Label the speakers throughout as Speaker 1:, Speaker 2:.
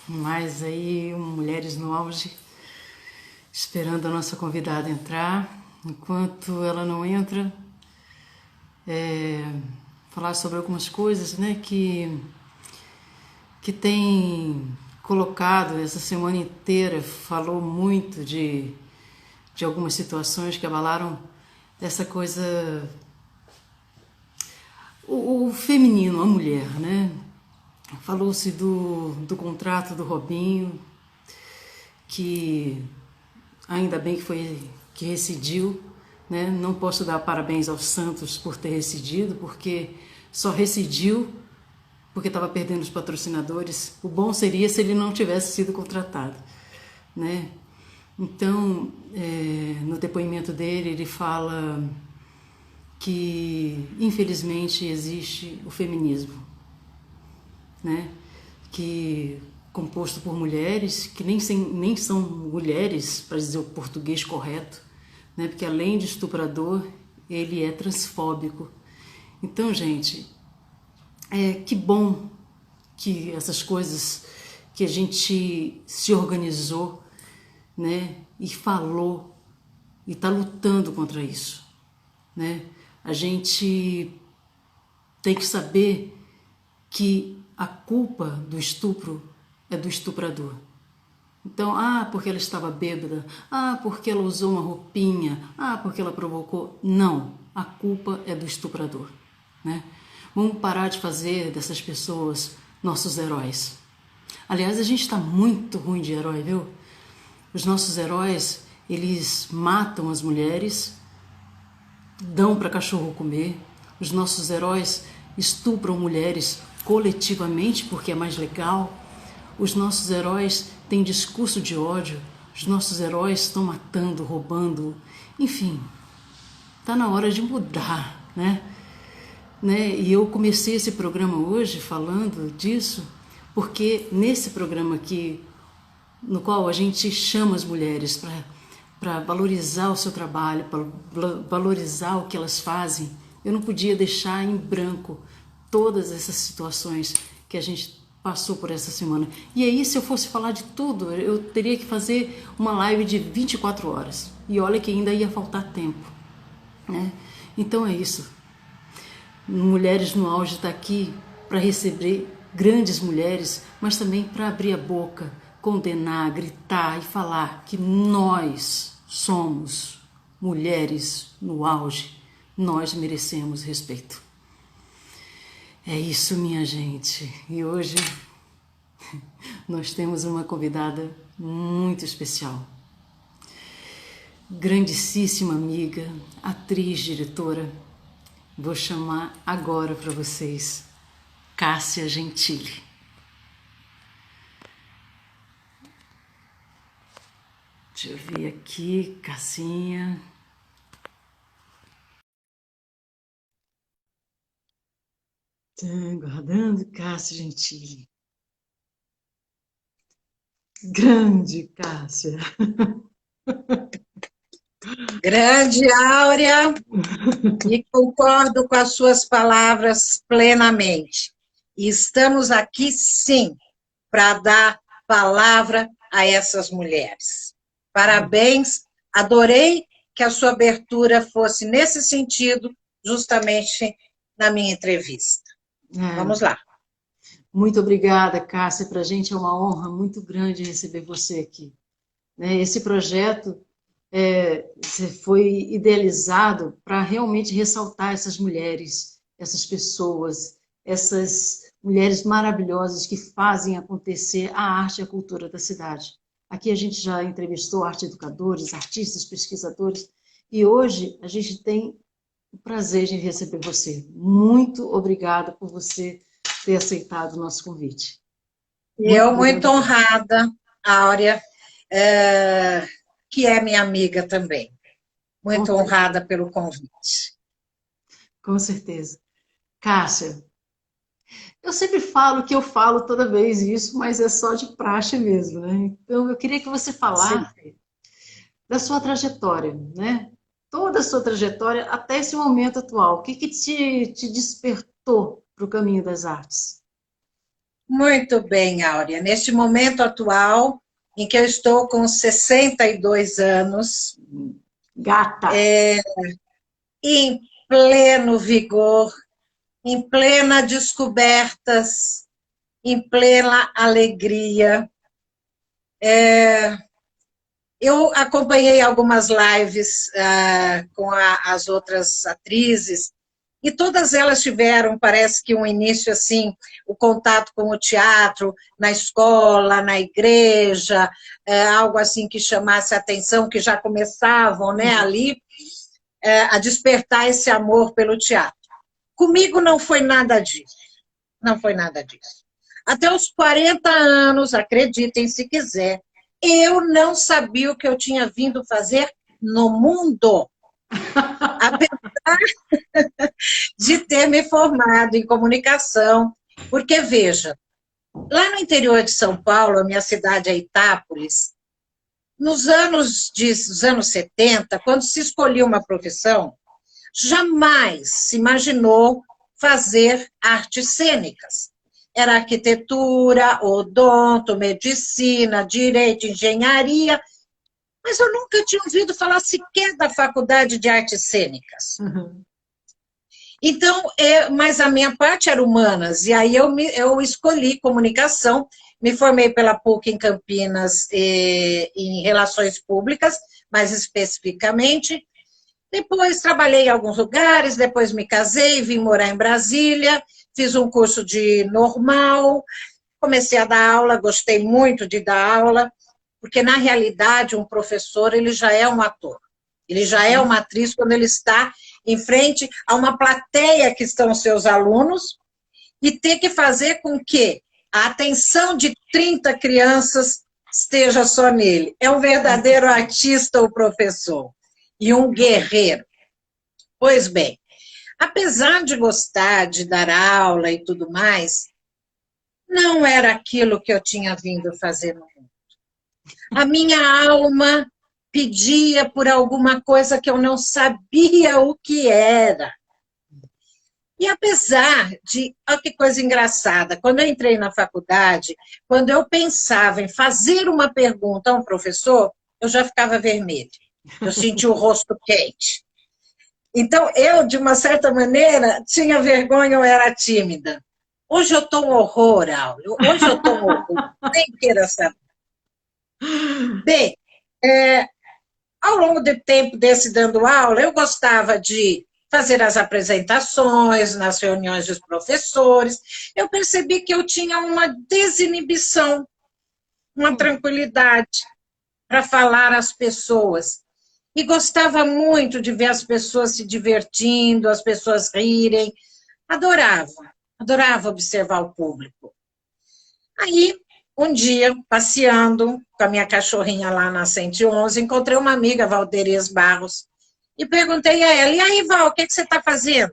Speaker 1: Mas aí, Mulheres no Auge, esperando a nossa convidada entrar. Enquanto ela não entra, é, falar sobre algumas coisas, né, que tem colocado essa semana inteira, falou muito de algumas situações que abalaram essa coisa, o feminino, a mulher, né? Falou-se do contrato do Robinho, que ainda bem que foi que rescindiu, né? Não posso dar parabéns aos Santos por ter rescindido, porque só rescindiu porque estava perdendo os patrocinadores. O bom seria se ele não tivesse sido contratado, né? Então, no depoimento dele, ele fala que infelizmente existe o feminismo, né? Que composto por mulheres que nem são mulheres, para dizer o português correto, né? Porque além de estuprador, ele é transfóbico. Então, gente, que bom que essas coisas que a gente se organizou, né? E falou e está lutando contra isso, né? A gente tem que saber que a culpa do estupro é do estuprador. Então, porque ela estava bêbada, porque ela usou uma roupinha, porque ela provocou. Não, a culpa é do estuprador, né? Vamos parar de fazer dessas pessoas nossos heróis. Aliás, a gente está muito ruim de herói, viu? Os nossos heróis, eles matam as mulheres, dão para cachorro comer. Os nossos heróis estupram mulheres coletivamente porque é mais legal. Os nossos heróis têm discurso de ódio. Os nossos heróis estão matando, roubando. Enfim, está na hora de mudar, né? E eu comecei esse programa hoje falando disso porque nesse programa aqui, no qual a gente chama as mulheres para valorizar o seu trabalho, para valorizar o que elas fazem, eu não podia deixar em branco todas essas situações que a gente passou por essa semana. E aí, se eu fosse falar de tudo, eu teria que fazer uma live de 24 horas. E olha que ainda ia faltar tempo, né? Então é isso. Mulheres no Auge está aqui para receber grandes mulheres, mas também para abrir a boca, condenar, gritar e falar que nós somos mulheres no auge, nós merecemos respeito. É isso, minha gente. E hoje nós temos uma convidada muito especial. Grandíssima amiga, atriz, diretora. Vou chamar agora para vocês Cássia Gentili. Deixa eu ver aqui, Cassinha. Guardando, Cássia Gentili. Grande Cássia.
Speaker 2: Grande Áurea, e concordo com as suas palavras plenamente. E estamos aqui, sim, para dar palavra a essas mulheres. Parabéns, adorei que a sua abertura fosse nesse sentido, justamente na minha entrevista. Vamos lá.
Speaker 1: Muito obrigada, Cássia. Para a gente é uma honra muito grande receber você aqui. Esse projeto foi idealizado para realmente ressaltar essas mulheres, essas pessoas, essas mulheres maravilhosas que fazem acontecer a arte e a cultura da cidade. Aqui a gente já entrevistou arte educadores, artistas, pesquisadores, e hoje a gente tem o prazer de receber você. Muito obrigada por você ter aceitado o nosso convite.
Speaker 2: Eu muito honrada, Áurea, que é minha amiga também. Muito honrada pelo convite.
Speaker 1: Com certeza. Cássia, eu sempre falo que eu falo toda vez isso, mas é só de praxe mesmo, né? Então, eu queria que você falasse da sua trajetória, né? Toda a sua trajetória até esse momento atual. O que te despertou para o caminho das artes?
Speaker 2: Muito bem, Áurea. Neste momento atual, em que eu estou com 62 anos,
Speaker 3: Gata.
Speaker 2: em pleno vigor, em plena descobertas, em plena alegria. Eu acompanhei algumas lives com as outras atrizes, e todas elas tiveram, parece que um início assim, o contato com o teatro, na escola, na igreja, algo assim que chamasse a atenção, que já começavam, né, ali, a despertar esse amor pelo teatro. Comigo não foi nada disso, não foi nada disso. Até os 40 anos, acreditem se quiser, eu não sabia o que eu tinha vindo fazer no mundo. Apesar de ter me formado em comunicação, porque, veja, lá no interior de São Paulo, a minha cidade é Itápolis, nos anos 70, quando se escolhia uma profissão, jamais se imaginou fazer artes cênicas. Era arquitetura, odonto, medicina, direito, engenharia, mas eu nunca tinha ouvido falar sequer da faculdade de artes cênicas.
Speaker 3: Uhum.
Speaker 2: Então, mas a minha parte era humanas, e aí eu escolhi comunicação, me formei pela PUC em Campinas em Relações Públicas, mais especificamente. Depois trabalhei em alguns lugares, depois me casei, vim morar em Brasília, fiz um curso de normal, comecei a dar aula, gostei muito de dar aula, porque, na realidade, um professor ele já é um ator, ele já é uma atriz quando ele está em frente a uma plateia que estão seus alunos e ter que fazer com que a atenção de 30 crianças esteja só nele. É um verdadeiro artista, o professor, e um guerreiro. Pois bem, apesar de gostar de dar aula e tudo mais, não era aquilo que eu tinha vindo fazer no mundo. A minha alma pedia por alguma coisa que eu não sabia o que era. E apesar de... Olha que coisa engraçada, quando eu entrei na faculdade, quando eu pensava em fazer uma pergunta a um professor, eu já ficava vermelha. Eu sentia o rosto quente. Então, eu, de uma certa maneira, tinha vergonha, eu era tímida. Hoje eu estou um horror, Áureo. Hoje eu estou um horror. Nem queira saber. Bem, ao longo do tempo desse dando aula, eu gostava de fazer as apresentações nas reuniões dos professores. Eu percebi que eu tinha uma desinibição, uma tranquilidade para falar às pessoas. E gostava muito de ver as pessoas se divertindo, as pessoas rirem. Adorava observar o público. Aí, um dia, passeando com a minha cachorrinha lá na 111, encontrei uma amiga, Valderias Barros, e perguntei a ela, e aí, Val, o que você está fazendo?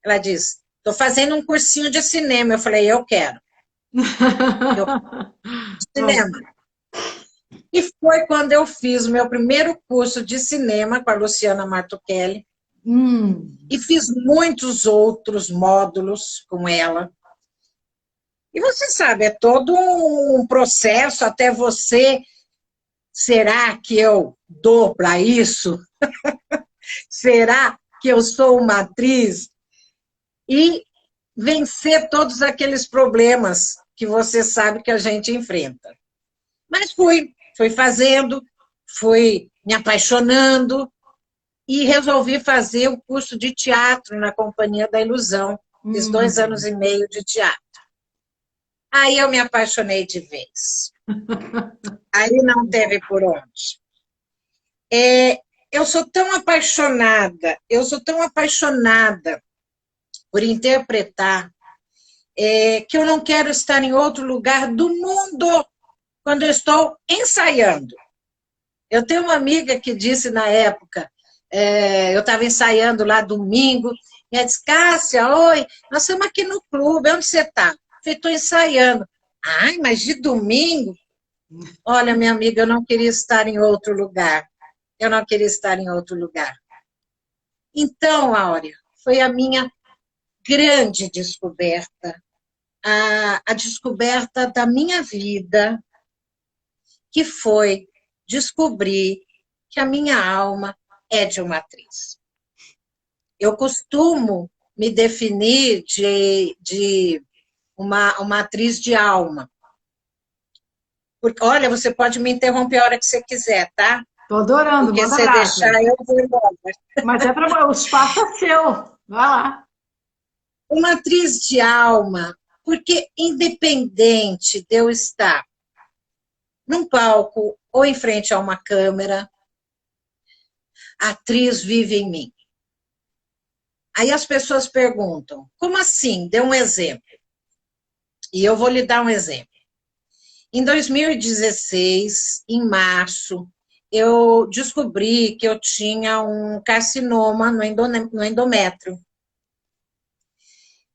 Speaker 2: Ela disse, estou fazendo um cursinho de cinema. Eu falei, eu quero. Cinema. E foi quando eu fiz o meu primeiro curso de cinema com a Luciana Martuchelli, e fiz muitos outros módulos com ela. E você sabe, é todo um processo até você... Será que eu dou para isso? Será que eu sou uma atriz? E vencer todos aqueles problemas que você sabe que a gente enfrenta. Mas fui fazendo, fui me apaixonando e resolvi fazer o curso de teatro na Companhia da Ilusão. Fiz 2 anos e meio de teatro. Aí eu me apaixonei de vez. Aí não teve por onde. Eu sou tão apaixonada por interpretar, que eu não quero estar em outro lugar do mundo quando eu estou ensaiando. Eu tenho uma amiga que disse na época, eu estava ensaiando lá domingo, e ela disse, Cássia, oi, nós estamos aqui no clube, onde você está? Eu estou ensaiando. Ai, mas de domingo? Olha, minha amiga, eu não queria estar em outro lugar. Eu não queria estar em outro lugar. Então, Áurea, foi a minha grande descoberta a descoberta da minha vida, que foi descobrir que a minha alma é de uma atriz. Eu costumo me definir de uma atriz de alma. Porque, olha, você pode me interromper a hora que você quiser, tá?
Speaker 3: Estou adorando,
Speaker 2: Porque
Speaker 3: manda
Speaker 2: se
Speaker 3: brasa.
Speaker 2: deixar, eu vou embora.
Speaker 3: Mas é para o espaço é seu. Vai lá.
Speaker 2: Uma atriz de alma, porque independente de eu estar num palco ou em frente a uma câmera, a atriz vive em mim. Aí as pessoas perguntam, como assim? Dê um exemplo. E eu vou lhe dar um exemplo. Em 2016, em março, eu descobri que eu tinha um carcinoma no endométrio.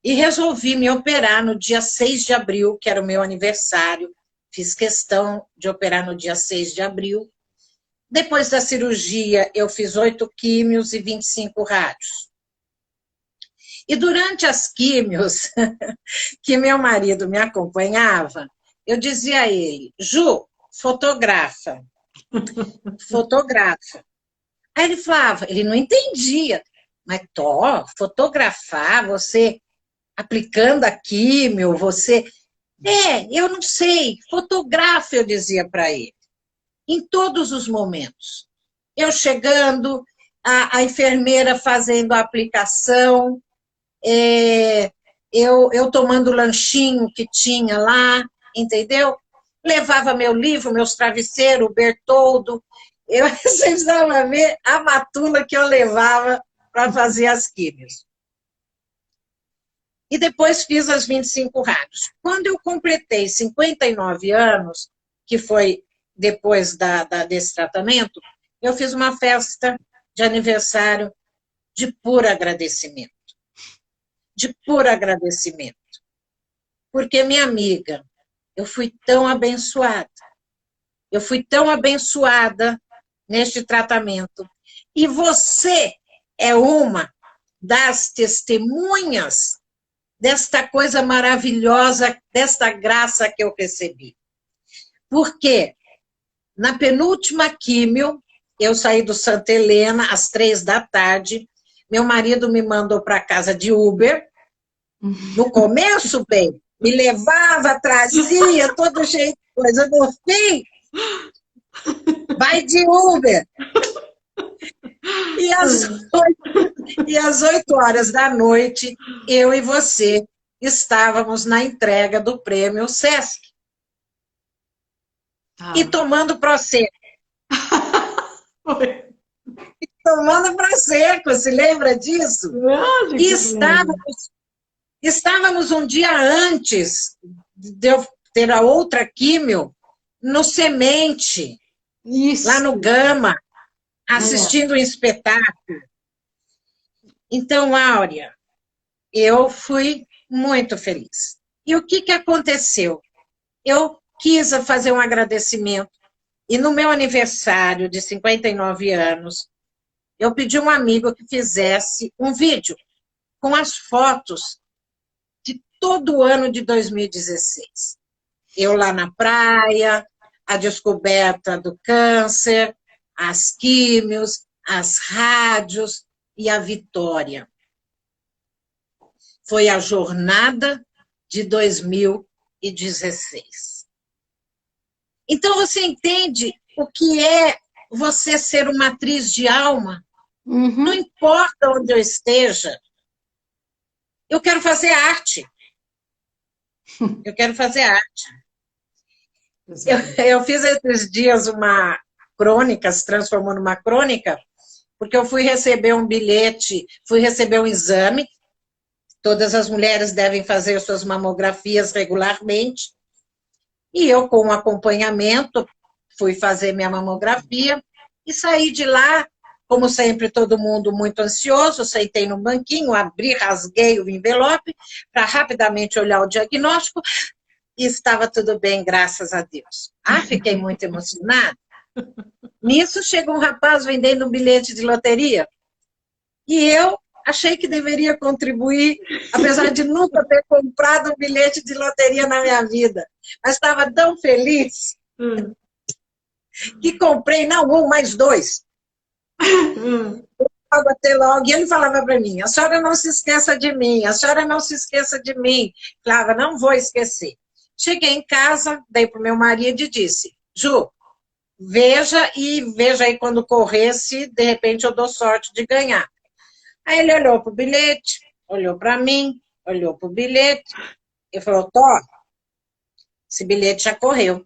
Speaker 2: E resolvi me operar no dia 6 de abril, que era o meu aniversário. Fiz questão de operar no dia 6 de abril. Depois da cirurgia, eu fiz 8 químios e 25 rádios. E durante as químios, que meu marido me acompanhava, eu dizia a ele, Ju, fotografa. Fotografa. Aí ele falava, ele não entendia, mas fotografar, você aplicando a químio, você... eu não sei, fotografa, eu dizia para ele, em todos os momentos. Eu chegando, a enfermeira fazendo a aplicação, eu tomando o lanchinho que tinha lá, entendeu? Levava meu livro, meus travesseiros, o Bertoldo. Eu precisava ver a matula que eu levava para fazer as químios. E depois fiz as 25 rádios. Quando eu completei 59 anos, que foi depois desse tratamento, eu fiz uma festa de aniversário de puro agradecimento. De puro agradecimento. Porque, minha amiga, eu fui tão abençoada. Eu fui tão abençoada neste tratamento. E você é uma das testemunhas desta coisa maravilhosa, desta graça que eu recebi. Porque na penúltima químio, eu saí do Santa Helena às 3 da tarde, meu marido me mandou para casa de Uber. No começo, bem, me levava, trazia, todo jeito de coisa. No fim, vai de Uber. E às 8 horas da noite, eu e você estávamos na entrega do prêmio Sesc. E tomando Prosecco. Tomando Prosecco, se lembra disso? E estávamos um dia antes de eu ter a outra químio no Semente,
Speaker 3: Isso.
Speaker 2: lá no Gama, assistindo um espetáculo. Então, Áurea, eu fui muito feliz. E o que aconteceu? Eu quis fazer um agradecimento, e no meu aniversário de 59 anos, eu pedi um amigo que fizesse um vídeo com as fotos de todo o ano de 2016. Eu lá na praia, a descoberta do câncer, as químios, as rádios e a vitória. Foi a jornada de 2016. Então, você entende o que é você ser uma atriz de alma?
Speaker 3: Uhum.
Speaker 2: Não importa onde eu esteja, eu quero fazer arte. Eu quero fazer arte. Eu fiz esses dias uma crônica, se transformou numa crônica, porque eu fui receber um bilhete, fui receber um exame. Todas as mulheres devem fazer suas mamografias regularmente. E eu, com um acompanhamento, fui fazer minha mamografia e saí de lá, como sempre, todo mundo muito ansioso, sentei no banquinho, abri, rasguei o envelope para rapidamente olhar o diagnóstico e estava tudo bem, graças a Deus. Fiquei muito emocionada. Nisso chega um rapaz vendendo um bilhete de loteria e eu achei que deveria contribuir, apesar de nunca ter comprado um bilhete de loteria na minha vida. Mas estava tão feliz que comprei, não um, mas dois. Logo, e ele falava para mim, a senhora não se esqueça de mim, a senhora não se esqueça de mim. Falava, não vou esquecer. Cheguei em casa, dei para o meu marido e disse, Ju, veja aí quando correr se de repente eu dou sorte de ganhar. Aí ele olhou para o bilhete, olhou para mim, olhou para o bilhete e falou, Tó, esse bilhete já correu.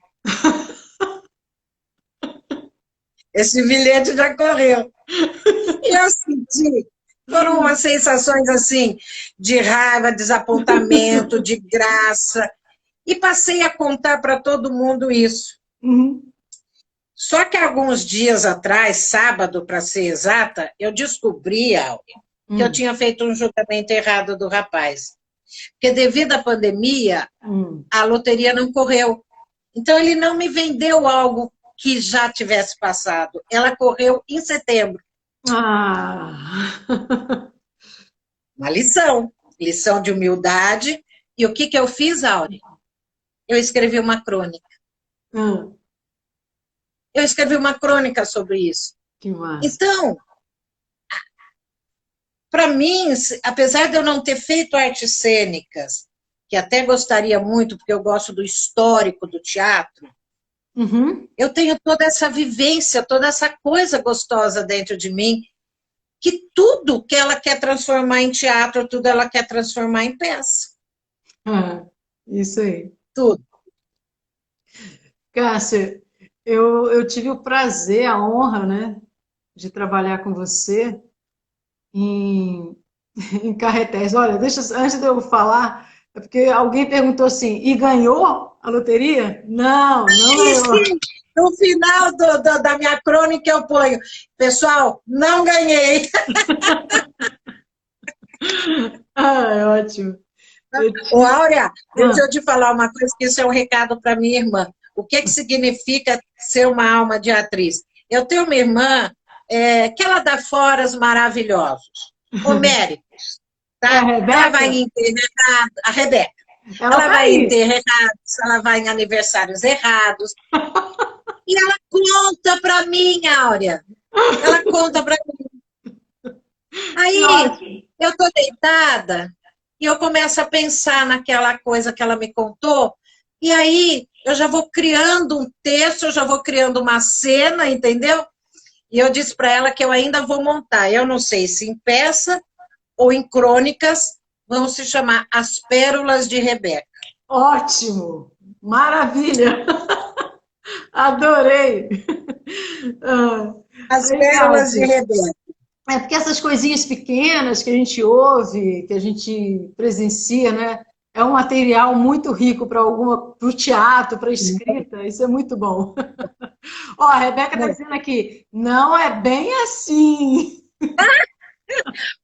Speaker 2: Esse bilhete já correu. E eu senti, foram umas sensações assim, de raiva, desapontamento, de graça. E passei a contar para todo mundo isso. Só que alguns dias atrás, sábado, para ser exata, eu descobri, Áurea, que eu tinha feito um julgamento errado do rapaz. Porque devido à pandemia, a loteria não correu. Então ele não me vendeu algo que já tivesse passado. Ela correu em setembro. Uma lição de humildade. E o que eu fiz, Áurea? Eu escrevi uma crônica. Eu escrevi uma crônica sobre isso.
Speaker 3: Que massa.
Speaker 2: Então, para mim, apesar de eu não ter feito artes cênicas, que até gostaria muito, porque eu gosto do histórico do teatro, eu tenho toda essa vivência, toda essa coisa gostosa dentro de mim, que tudo que ela quer transformar em teatro, tudo ela quer transformar em peça.
Speaker 3: Isso aí.
Speaker 2: Tudo.
Speaker 3: Cássia, eu tive o prazer, a honra, né, de trabalhar com você em Caetés. Olha, antes de eu falar, é porque alguém perguntou assim, e ganhou a loteria? Não ganhou.
Speaker 2: Sim. No final da minha crônica eu ponho, pessoal, não ganhei.
Speaker 3: É ótimo.
Speaker 2: Ô, Áurea, deixa eu te falar uma coisa, que isso é um recado para minha irmã. O que significa ser uma alma de atriz? Eu tenho uma irmã que ela dá foras maravilhosos, homéricos. Tá? Ela vai em enterro, a Rebeca. Ela vai em enterro errados, ela vai em aniversários errados. E ela conta para mim, Áurea. Ela conta para mim. Aí, eu tô deitada e eu começo a pensar naquela coisa que ela me contou, e aí eu já vou criando um texto, eu já vou criando uma cena, entendeu? E eu disse para ela que eu ainda vou montar. Eu não sei se em peça ou em crônicas, vão se chamar As Pérolas de Rebeca.
Speaker 3: Ótimo! Maravilha! Adorei!
Speaker 2: As Pérolas de Rebeca.
Speaker 3: É porque essas coisinhas pequenas que a gente ouve, que a gente presencia, né? É um material muito rico para o teatro, para a escrita. Isso é muito bom. Ó, a Rebeca está dizendo aqui, não é bem assim.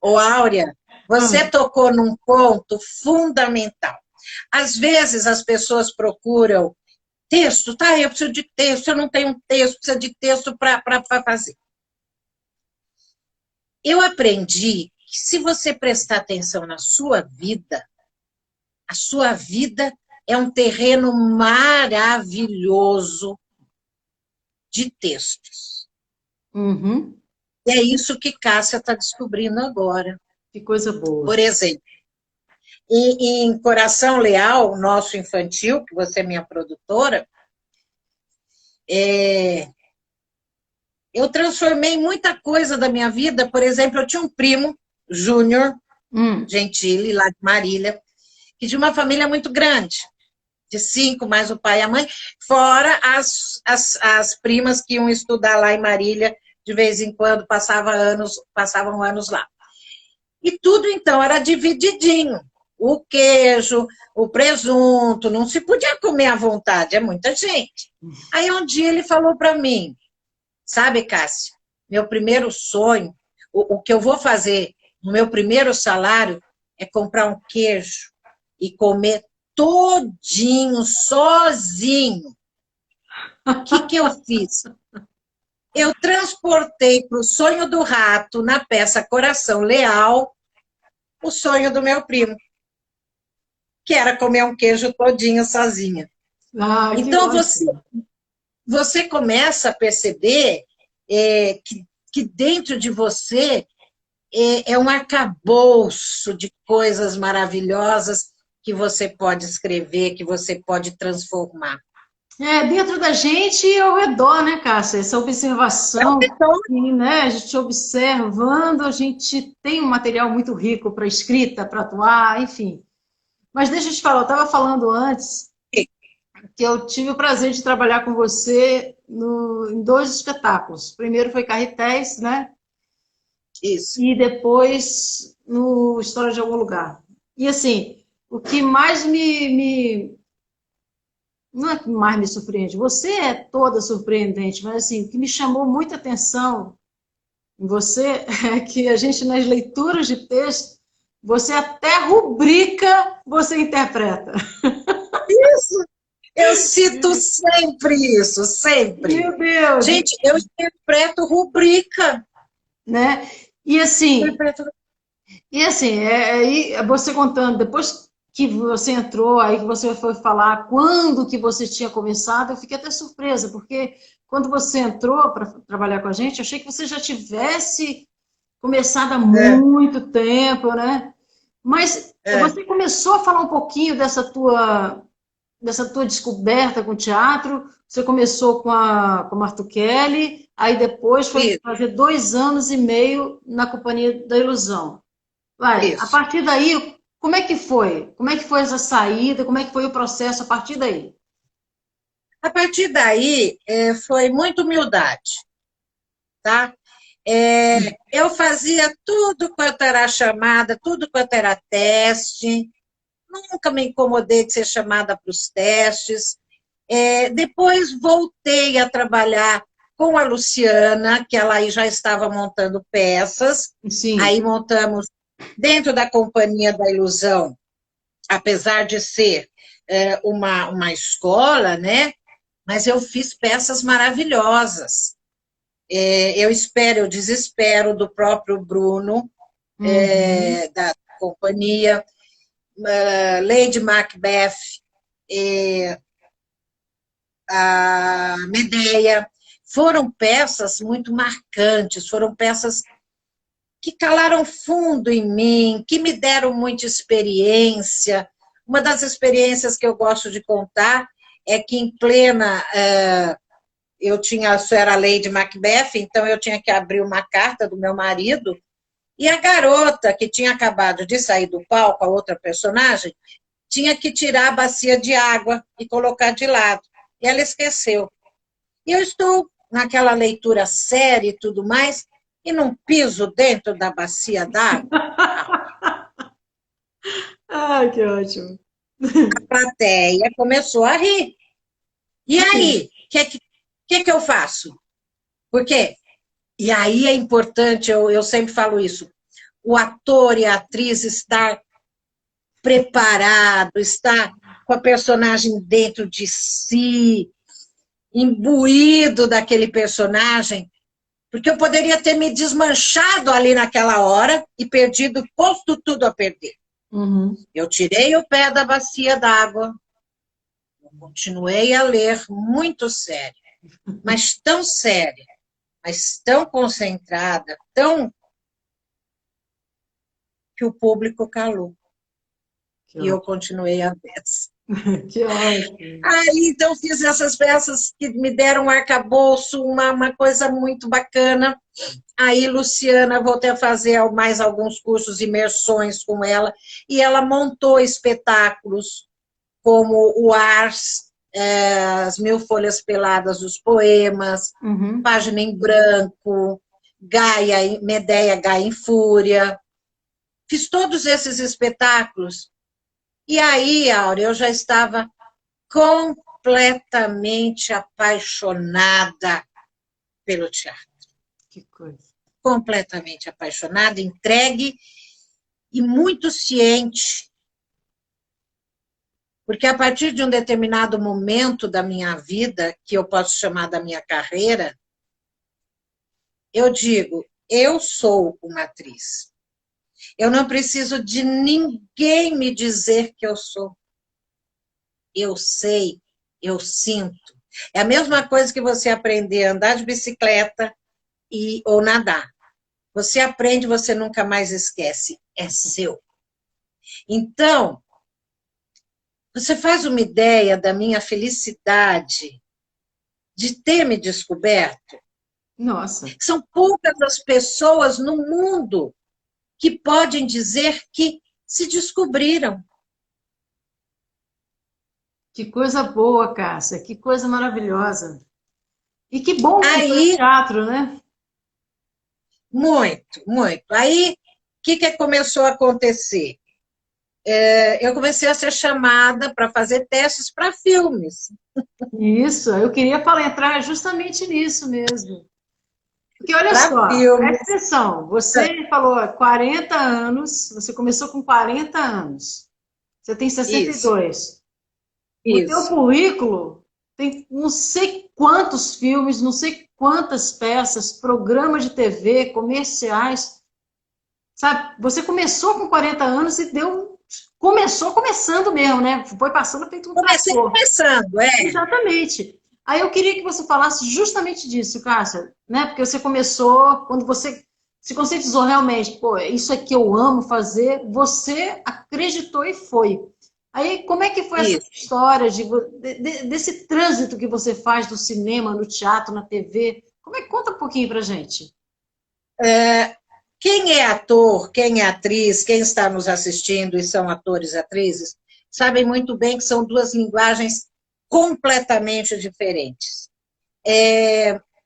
Speaker 2: Ô, Áurea, você tocou num ponto fundamental. Às vezes as pessoas procuram texto, tá? Eu preciso de texto, eu não tenho um texto, preciso de texto para fazer. Eu aprendi que se você prestar atenção na sua vida, a sua vida é um terreno maravilhoso de textos. E é isso que Cássia está descobrindo agora.
Speaker 3: Que coisa boa.
Speaker 2: Por exemplo, em Coração Leal, nosso infantil, que você é minha produtora, eu transformei muita coisa da minha vida. Por exemplo, eu tinha um primo, Júnior Gentili, lá de Marília, que de uma família muito grande, de 5, mais o pai e a mãe, fora as primas que iam estudar lá em Marília, de vez em quando passavam anos lá. E tudo, então, era divididinho. O queijo, o presunto, não se podia comer à vontade, é muita gente. Aí um dia ele falou para mim, sabe, Cássia, meu primeiro sonho, o que eu vou fazer no meu primeiro salário é comprar um queijo e comer todinho, sozinho. O que eu fiz? Eu transportei para o Sonho do Rato, na peça Coração Leal, o sonho do meu primo, que era comer um queijo todinho sozinha.
Speaker 3: Ah, que
Speaker 2: Então,
Speaker 3: ótimo.
Speaker 2: você começa a perceber que dentro de você é um arcabouço de coisas maravilhosas que você pode escrever, que você pode transformar.
Speaker 3: Dentro da gente e ao redor, né, Cássia? Essa observação,
Speaker 2: Então,
Speaker 3: e, né, a gente observando, a gente tem um material muito rico para escrita, para atuar, enfim. Mas deixa eu te falar, eu estava falando antes que eu tive o prazer de trabalhar com você em dois espetáculos. O primeiro foi Carretéis, né?
Speaker 2: isso.
Speaker 3: E depois no História de Algum Lugar. E assim, o que mais não é que mais me surpreende, você é toda surpreendente, mas assim, o que me chamou muita atenção em você é que a gente, nas leituras de texto, você até rubrica, você interpreta.
Speaker 2: Isso. Eu cito sempre isso, sempre.
Speaker 3: Meu Deus!
Speaker 2: Gente, eu interpreto rubrica.
Speaker 3: Né? E assim,
Speaker 2: Interpreto...
Speaker 3: aí você contando, depois que você entrou, aí que você foi falar quando que você tinha começado, eu fiquei até surpresa, porque quando você entrou para trabalhar com a gente, eu achei que você já tivesse começado há
Speaker 2: É,
Speaker 3: muito tempo, né? Mas
Speaker 2: é,
Speaker 3: você começou a falar um pouquinho dessa tua descoberta com o teatro, você começou com a Martuchelli, aí depois foi
Speaker 2: isso,
Speaker 3: fazer 2 anos e meio na Companhia da Ilusão. Vai, a
Speaker 2: isso.
Speaker 3: partir daí, como é que foi? Como é que foi essa saída? Como é que foi o processo a partir daí?
Speaker 2: A partir daí, foi muita humildade, tá? Eu fazia tudo quanto era chamada, tudo quanto era teste, nunca me incomodei de ser chamada para os testes. Depois voltei a trabalhar com a Luciana, que ela aí já estava montando peças,
Speaker 3: Sim.
Speaker 2: aí montamos dentro da Companhia da Ilusão, apesar de ser uma escola, né? Mas eu fiz peças maravilhosas. Eu espero, eu desespero do próprio Bruno,
Speaker 3: Uhum.
Speaker 2: da companhia, Lady Macbeth, a Medea, foram peças muito marcantes, foram peças que calaram fundo em mim, que me deram muita experiência. Uma das experiências que eu gosto de contar é que em plena eu era a Lady Macbeth, então eu tinha que abrir uma carta do meu marido, e a garota que tinha acabado de sair do palco, a outra personagem, tinha que tirar a bacia de água e colocar de lado. E ela esqueceu. E eu estou naquela leitura séria e tudo mais, e não piso dentro da bacia d'água.
Speaker 3: Ai, que ótimo.
Speaker 2: A plateia começou a rir. E aí, o que eu faço? Porque, e aí é importante, eu sempre falo isso, o ator e a atriz estar preparado, estar com a personagem dentro de si, imbuído daquele personagem, porque eu poderia ter me desmanchado ali naquela hora e perdido, posto tudo a perder.
Speaker 3: Uhum.
Speaker 2: Eu tirei o pé da bacia d'água, continuei a ler muito séria, mas tão concentrada, tão que o público calou.
Speaker 3: Que
Speaker 2: E eu
Speaker 3: ótimo.
Speaker 2: continuei a peça.
Speaker 3: Que ótimo.
Speaker 2: Aí, então, fiz essas peças que me deram um arcabouço, uma coisa muito bacana. Aí, Luciana, voltei a fazer mais alguns cursos, imersões com ela, e ela montou espetáculos como o Ars, As Mil Folhas Peladas dos Poemas,
Speaker 3: Uhum.
Speaker 2: Página em Branco, Medea Gaia em Fúria. Fiz todos esses espetáculos. E aí, Áurea, eu já estava completamente apaixonada pelo teatro.
Speaker 3: Que coisa.
Speaker 2: Completamente apaixonada, entregue e muito ciente. Porque a partir de um determinado momento da minha vida, que eu posso chamar da minha carreira, eu digo, eu sou uma atriz. Eu não preciso de ninguém me dizer que eu sou. Eu sei, eu sinto. É a mesma coisa que você aprender a andar de bicicleta ou nadar. Você aprende, você nunca mais esquece. É seu. Então, você faz uma ideia da minha felicidade de ter me descoberto?
Speaker 3: Nossa,
Speaker 2: São poucas as pessoas no mundo que podem dizer que se descobriram.
Speaker 3: que coisa boa, Cássia, que coisa maravilhosa. E que bom que foi o
Speaker 2: Aí,
Speaker 3: teatro, né?
Speaker 2: muito, muito. Aí, o que começou a acontecer? Eu comecei a ser chamada para fazer testes para filmes.
Speaker 3: Isso, eu queria entrar justamente nisso mesmo. Porque olha
Speaker 2: Para
Speaker 3: só,
Speaker 2: filmes.
Speaker 3: presta atenção, você falou 40 anos, você começou com 40 anos, você tem
Speaker 2: Isso,
Speaker 3: 62. O teu
Speaker 2: isso.
Speaker 3: currículo tem não sei quantos filmes, não sei quantas peças, programas de TV, comerciais, sabe? Você começou com 40 anos e começou começando mesmo, né? Foi passando feito um
Speaker 2: Comecei
Speaker 3: trator.
Speaker 2: começando,
Speaker 3: Exatamente. Aí eu queria que você falasse justamente disso, Cássia, né? Porque você começou, quando você se conscientizou realmente, pô, isso é que eu amo fazer, você acreditou e foi. Aí, como é que foi essa
Speaker 2: isso.
Speaker 3: história desse trânsito que você faz do cinema, no teatro, na TV? Como é que conta um pouquinho pra gente?
Speaker 2: Quem é ator, quem é atriz, quem está nos assistindo e são atores e atrizes, sabem muito bem que são duas linguagens completamente diferentes.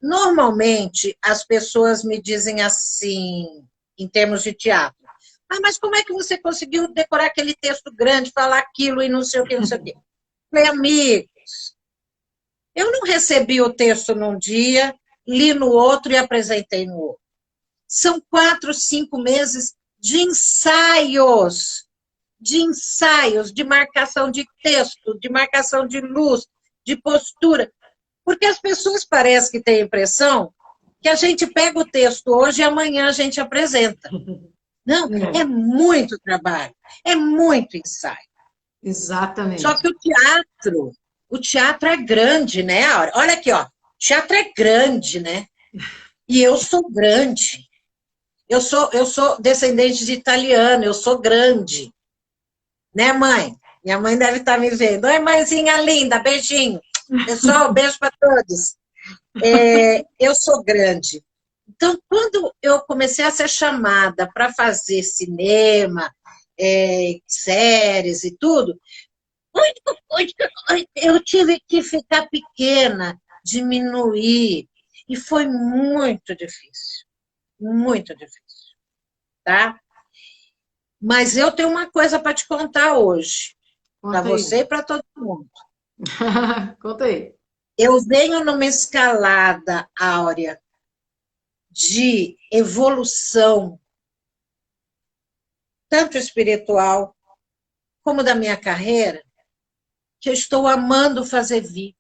Speaker 2: Normalmente, as pessoas me dizem assim, em termos de teatro, mas como é que você conseguiu decorar aquele texto grande, falar aquilo e não sei o que, não sei o quê? Falei, amigos, eu não recebi o texto num dia, li no outro e apresentei no outro. São 4, 5 meses de ensaios, de marcação de texto, de marcação de luz, de postura. Porque as pessoas parecem que têm a impressão que a gente pega o texto hoje e amanhã a gente apresenta. Não, é muito trabalho, é muito ensaio. Só
Speaker 3: Exatamente.
Speaker 2: que o teatro é grande, né? Olha aqui, ó, o teatro é grande, né? E eu sou grande. Eu sou descendente de italiano, eu sou grande. Né, mãe? Minha mãe deve estar me vendo. Oi, mãezinha linda, beijinho. Pessoal, beijo para todos. Eu sou grande. Então, quando eu comecei a ser chamada para fazer cinema, séries e tudo, eu tive que ficar pequena, diminuir, e foi muito difícil, tá? Mas eu tenho uma coisa para te contar hoje, para
Speaker 3: Conta aí.
Speaker 2: você e para todo mundo.
Speaker 3: Conta aí.
Speaker 2: Eu venho numa escalada, Áurea, de evolução, tanto espiritual como da minha carreira, que eu estou amando fazer vídeo.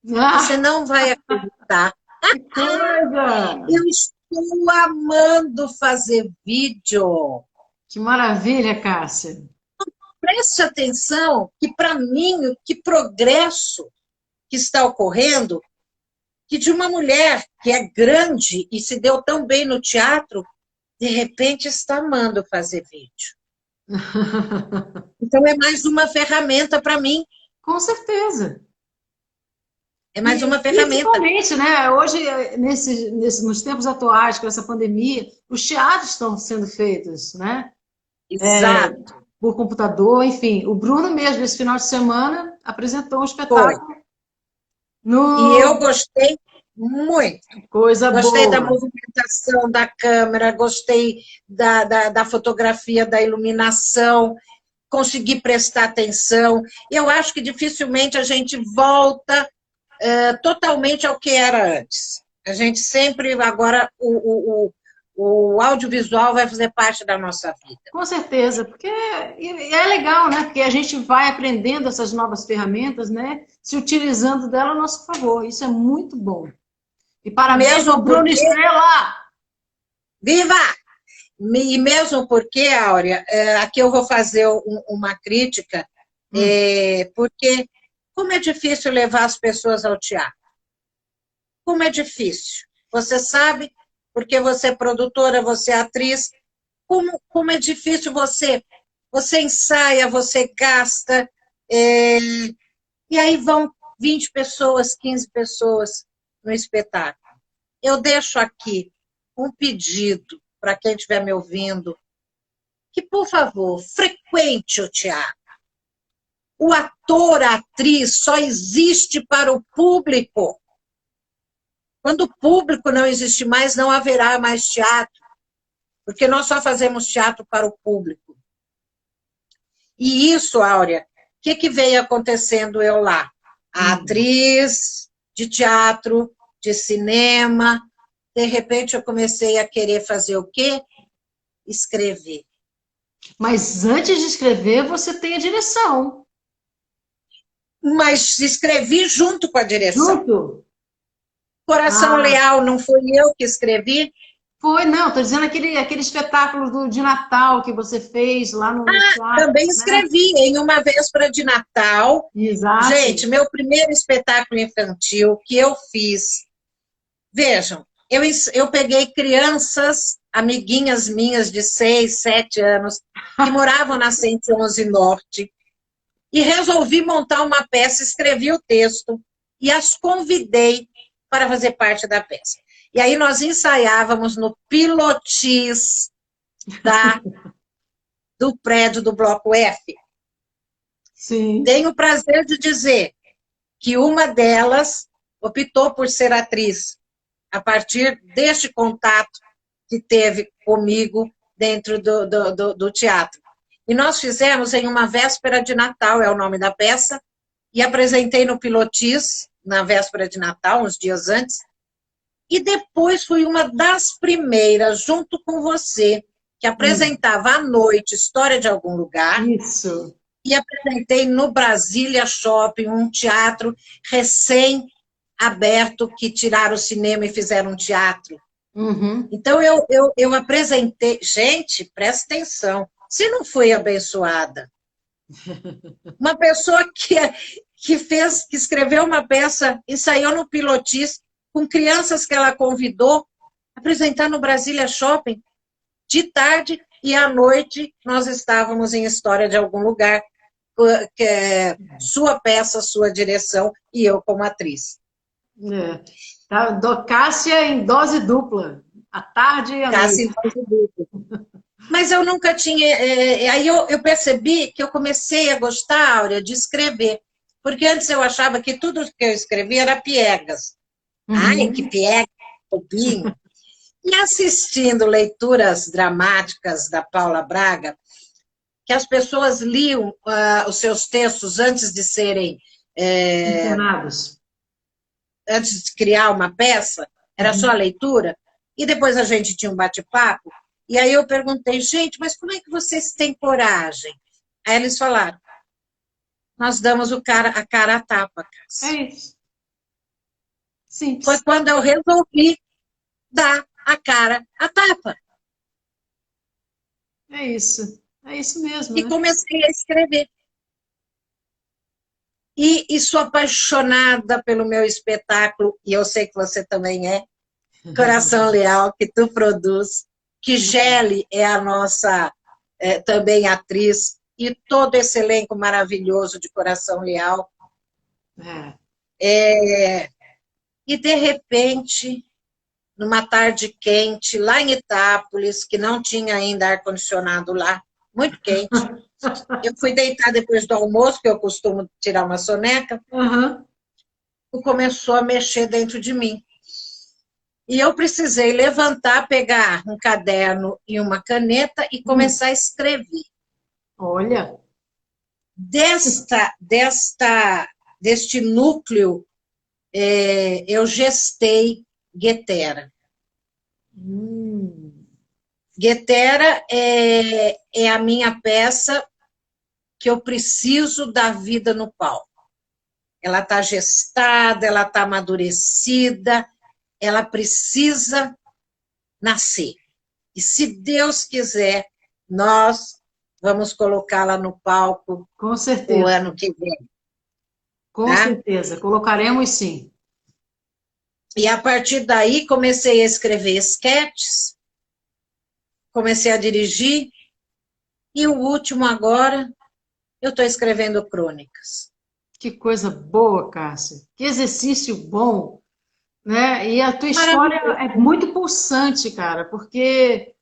Speaker 2: Você
Speaker 3: Ah,
Speaker 2: não vai acreditar.
Speaker 3: que coisa!
Speaker 2: Eu estou amando fazer vídeo.
Speaker 3: Que maravilha, Cássia.
Speaker 2: Preste atenção que, para mim, que progresso que está ocorrendo, que de uma mulher que é grande e se deu tão bem no teatro, de repente está amando fazer vídeo. Então, é mais uma ferramenta para mim.
Speaker 3: Com certeza.
Speaker 2: É mais
Speaker 3: E
Speaker 2: uma ferramenta.
Speaker 3: principalmente, né, hoje, nos tempos atuais, com essa pandemia, os teatros estão sendo feitos, né,
Speaker 2: Exato.
Speaker 3: por computador, enfim. O Bruno mesmo, esse final de semana, apresentou um
Speaker 2: Foi.
Speaker 3: espetáculo
Speaker 2: E eu
Speaker 3: no...
Speaker 2: gostei muito.
Speaker 3: Coisa
Speaker 2: Gostei da
Speaker 3: boa.
Speaker 2: movimentação da câmera, gostei da fotografia, da iluminação, consegui prestar atenção. Eu acho que dificilmente a gente volta totalmente ao que era antes. A gente sempre, agora, o audiovisual vai fazer parte da nossa vida.
Speaker 3: Com certeza, porque é legal, né? Porque a gente vai aprendendo essas novas ferramentas, né? Se utilizando dela a nosso favor. Isso é muito bom. E parabéns ao
Speaker 2: Mesmo
Speaker 3: Bruno
Speaker 2: porque,
Speaker 3: Estrela!
Speaker 2: viva! E mesmo porque, Áurea, aqui eu vou fazer uma crítica, porque como é difícil levar as pessoas ao teatro. Como é difícil. Você sabe, porque você é produtora, você é atriz, como é difícil você ensaia, você gasta, e aí vão 20 pessoas, 15 pessoas no espetáculo. Eu deixo aqui um pedido para quem estiver me ouvindo, que, por favor, frequente o teatro. O ator, a atriz, só existe para o público. Quando o público não existe mais, não haverá mais teatro, porque nós só fazemos teatro para o público. E isso, Áurea, o que veio acontecendo eu lá? A atriz de teatro, de cinema, de repente eu comecei a querer fazer o quê? Escrever.
Speaker 3: Mas antes de escrever, você tem a direção.
Speaker 2: Mas escrevi junto com a direção.
Speaker 3: Junto?
Speaker 2: Coração Leal, não fui eu que escrevi?
Speaker 3: Foi, não, estou dizendo aquele espetáculo de Natal que você fez lá no teatro.
Speaker 2: Também escrevi, né? Em uma véspera de Natal.
Speaker 3: Exato.
Speaker 2: Gente, meu primeiro espetáculo infantil que eu fiz. Vejam, eu peguei crianças, amiguinhas minhas de 6, 7 anos, que moravam na 111 Norte, e resolvi montar uma peça, escrevi o texto, e as convidei para fazer parte da peça. E aí nós ensaiávamos no pilotis do prédio do Bloco F.
Speaker 3: Sim.
Speaker 2: Tenho o prazer de dizer que uma delas optou por ser atriz, a partir deste contato que teve comigo dentro do teatro. E nós fizemos em uma véspera de Natal, é o nome da peça, e apresentei no Pilotis, na véspera de Natal, uns dias antes, e depois fui uma das primeiras, junto com você, que apresentava à noite História de Algum Lugar.
Speaker 3: Isso.
Speaker 2: E apresentei no Brasília Shopping, um teatro recém-aberto, que tiraram o cinema e fizeram um teatro.
Speaker 3: Uhum.
Speaker 2: Então, eu apresentei... Gente, presta atenção, você não foi abençoada. Uma pessoa que escreveu uma peça, ensaiou no Pilotis, com crianças que ela convidou, apresentar no Brasília Shopping, de tarde, e à noite nós estávamos em História de Algum Lugar, que é sua peça, sua direção, e eu como atriz.
Speaker 3: Tá, Cássia em dose dupla, à tarde e à
Speaker 2: Cássia
Speaker 3: noite.
Speaker 2: em dose dupla. Mas eu nunca tinha... aí eu percebi que eu comecei a gostar, Áurea, de escrever, porque antes eu achava que tudo que eu escrevia era piegas. Ai, que piega, bobinho. E assistindo leituras dramáticas da Paula Braga, que as pessoas liam os seus textos antes de serem...
Speaker 3: Encenados.
Speaker 2: Antes de criar uma peça, era só a leitura, e depois a gente tinha um bate-papo, e aí eu perguntei, gente, mas como é que vocês têm coragem? Aí eles falaram, nós damos a cara à tapa, Cássia.
Speaker 3: É isso. Simples.
Speaker 2: Foi quando eu resolvi dar a cara à tapa.
Speaker 3: É isso mesmo.
Speaker 2: E comecei a escrever. E sou apaixonada pelo meu espetáculo, e eu sei que você também é, Coração Leal, que tu produz, que Geli é a nossa também atriz, e todo esse elenco maravilhoso de Coração Leal. E, de repente, numa tarde quente, lá em Itápolis, que não tinha ainda ar-condicionado lá, muito quente, eu fui deitar depois do almoço, que eu costumo tirar uma soneca, e começou a mexer dentro de mim. E eu precisei levantar, pegar um caderno e uma caneta e começar a escrever.
Speaker 3: Olha!
Speaker 2: Deste núcleo, eu gestei Guetera. Guetera é a minha peça que eu preciso dar vida no palco. Ela está gestada, ela está amadurecida, ela precisa nascer. E se Deus quiser, nós vamos colocá-la no palco
Speaker 3: Com
Speaker 2: o
Speaker 3: certeza,
Speaker 2: ano que vem,
Speaker 3: com
Speaker 2: tá?
Speaker 3: certeza. Colocaremos sim.
Speaker 2: E a partir daí comecei a escrever esquetes, comecei a dirigir, e o último agora, eu estou escrevendo crônicas.
Speaker 3: Que coisa boa, Cássia. Que exercício bom, né? E a tua história
Speaker 2: Maravilhoso.
Speaker 3: é muito pulsante, cara, porque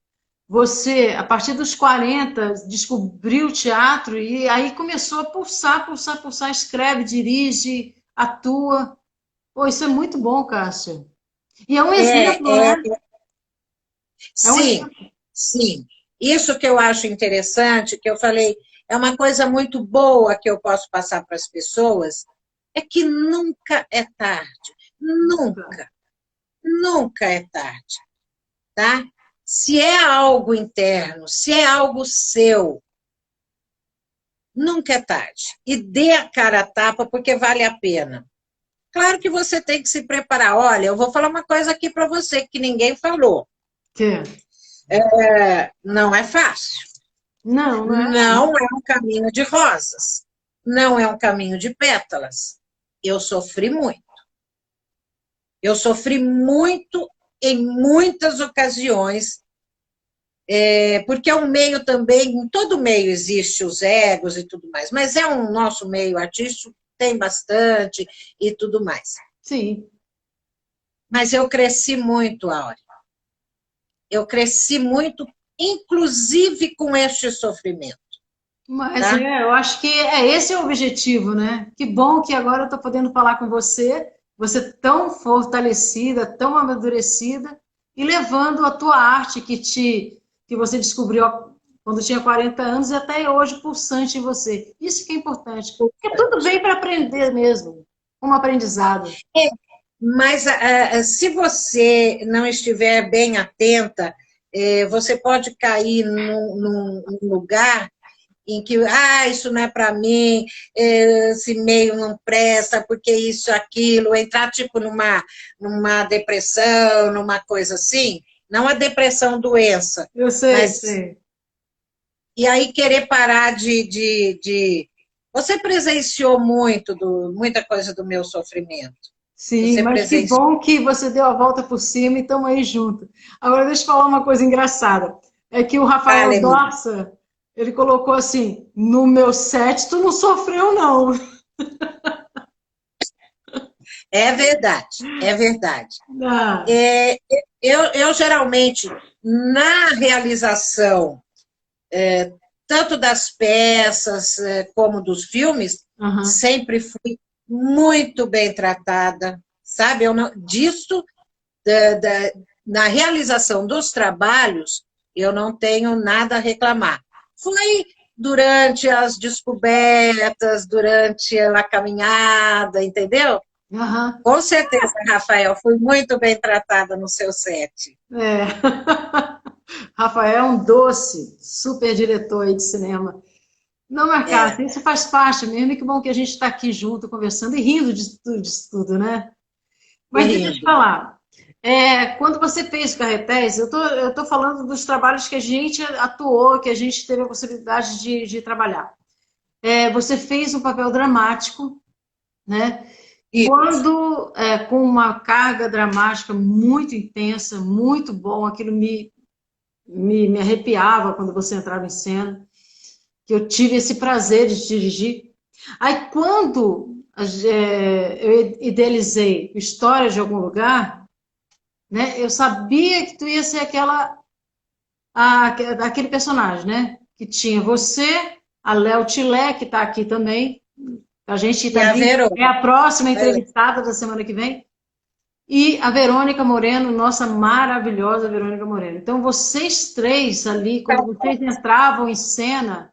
Speaker 3: você, a partir dos 40, descobriu o teatro e aí começou a pulsar, pulsar, pulsar, escreve, dirige, atua. Pô, isso é muito bom, Cássia. E é um exemplo,
Speaker 2: É,
Speaker 3: né?
Speaker 2: é,
Speaker 3: É um
Speaker 2: sim,
Speaker 3: exemplo.
Speaker 2: sim. Isso que eu acho interessante, que eu falei, é uma coisa muito boa que eu posso passar para as pessoas, é que nunca é tarde. Nunca, nunca é tarde, tá? Se é algo interno, se é algo seu, nunca é tarde. E dê a cara a tapa, porque vale a pena. Claro que você tem que se preparar. Olha, eu vou falar uma coisa aqui para você que ninguém falou.
Speaker 3: Que?
Speaker 2: Não é fácil.
Speaker 3: Não, não é.
Speaker 2: Não é um caminho de rosas. Não é um caminho de pétalas. Eu sofri muito. Eu sofri muito em muitas ocasiões, porque é um meio também, em todo meio existe os egos e tudo mais, mas é um nosso meio artístico, tem bastante e tudo mais.
Speaker 3: Sim.
Speaker 2: Mas eu cresci muito, Áurea. Eu cresci muito, inclusive com este sofrimento,
Speaker 3: Mas
Speaker 2: tá?
Speaker 3: eu acho que esse é o objetivo, né? Que bom que agora eu estou podendo falar com você, você tão fortalecida, tão amadurecida, e levando a tua arte que você descobriu quando tinha 40 anos e até hoje pulsante em você. Isso que é importante. Porque tudo vem para aprender mesmo, como aprendizado.
Speaker 2: Mas se você não estiver bem atenta, você pode cair num lugar em que, isso não é para mim, esse meio não presta, porque isso, aquilo, entrar tipo numa depressão, numa coisa assim, não a depressão doença,
Speaker 3: Eu sei,
Speaker 2: mas
Speaker 3: sei.
Speaker 2: e aí querer parar de. Você presenciou muita coisa do meu sofrimento.
Speaker 3: Sim,
Speaker 2: Você
Speaker 3: mas que
Speaker 2: presenciou.
Speaker 3: bom que você deu a volta por cima e estamos aí junto. Agora, deixa eu falar uma coisa engraçada. É que o Rafael
Speaker 2: Fale, amiga.
Speaker 3: Dorsa, ele colocou assim, no meu set tu não sofreu, não.
Speaker 2: É verdade, é verdade.
Speaker 3: Ah,
Speaker 2: É, eu geralmente, na realização, tanto das peças como dos filmes,
Speaker 3: aham.
Speaker 2: sempre fui muito bem tratada, sabe? Eu não, disso, na realização dos trabalhos, eu não tenho nada a reclamar. Foi durante as descobertas, durante a caminhada, entendeu?
Speaker 3: Aham.
Speaker 2: Com certeza, Rafael, fui muito bem tratada no seu set.
Speaker 3: É. Rafael é um doce, super diretor aí de cinema. Não,
Speaker 2: É,
Speaker 3: Marcata, isso faz parte mesmo, e que bom que a gente está aqui junto, conversando e rindo disso tudo, né? Mas deixa eu te
Speaker 2: querido.
Speaker 3: falar, quando você fez Carretéis, eu tô falando dos trabalhos que a gente atuou, que a gente teve a possibilidade de trabalhar. Você fez um papel dramático, né?
Speaker 2: E
Speaker 3: Quando, com uma carga dramática muito intensa, muito bom, aquilo me arrepiava quando você entrava em cena, que eu tive esse prazer de dirigir. Aí, quando eu idealizei História de Algum Lugar, né? Eu sabia que tu ia ser aquele personagem, né? Que tinha você, a Léo Tilé, que está aqui também. A gente
Speaker 2: a
Speaker 3: também é
Speaker 2: Verônica.
Speaker 3: a próxima entrevistada da semana que vem. E a Verônica Moreno, nossa maravilhosa Verônica Moreno. Então, vocês três ali, quando vocês entravam em cena,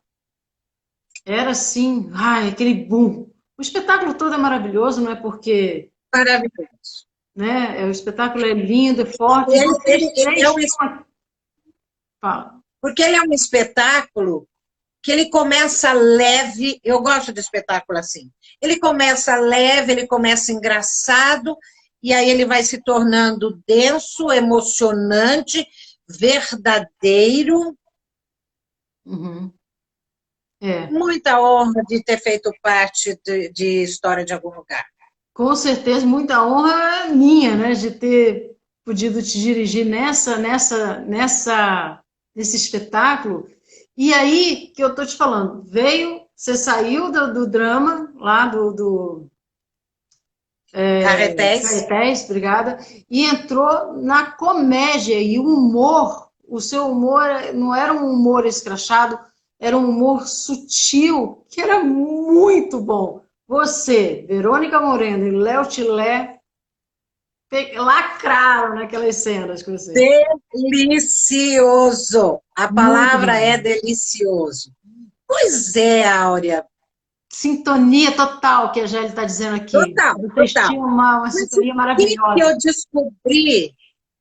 Speaker 3: era assim, ai, aquele boom. O espetáculo todo é maravilhoso, não é porque,
Speaker 2: Maravilhoso.
Speaker 3: né? O espetáculo é lindo, é forte. E vocês
Speaker 2: Ele é
Speaker 3: três tinham. Fala.
Speaker 2: porque ele é um espetáculo que ele começa leve, eu gosto de espetáculo assim. Ele começa leve, ele começa engraçado, e aí ele vai se tornando denso, emocionante, verdadeiro.
Speaker 3: Uhum. É.
Speaker 2: Muita honra de ter feito parte de História de Algum Lugar.
Speaker 3: Com certeza, muita honra minha, né, de ter podido te dirigir nesse espetáculo. E aí, que eu estou te falando, você saiu do drama, lá do
Speaker 2: Carretéis.
Speaker 3: Caetés, obrigada, e entrou na comédia e o humor. O seu humor não era um humor escrachado, era um humor sutil, que era muito bom. Você, Verônica Moreno e Léo Tilé lacraram naquelas cenas com você.
Speaker 2: Delicioso. A palavra é delicioso. Pois é, Áurea.
Speaker 3: Sintonia total, que a Gélia está dizendo aqui.
Speaker 2: Total,
Speaker 3: Vocês
Speaker 2: total.
Speaker 3: tinham uma sintonia maravilhosa.
Speaker 2: O que eu descobri?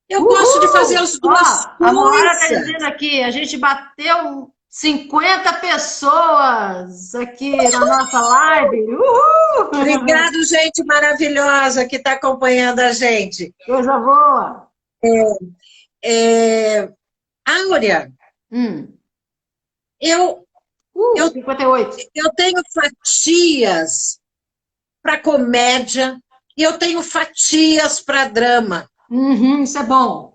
Speaker 2: Eu gosto de fazer as duas coisas.
Speaker 3: A Moara está dizendo aqui, a gente bateu 50 pessoas aqui na nossa live. Uhul!
Speaker 2: Obrigado, gente maravilhosa que está acompanhando a gente.
Speaker 3: Coisa boa.
Speaker 2: Áurea, eu
Speaker 3: 58.
Speaker 2: Eu tenho fatias para comédia e eu tenho fatias para drama.
Speaker 3: Isso é bom.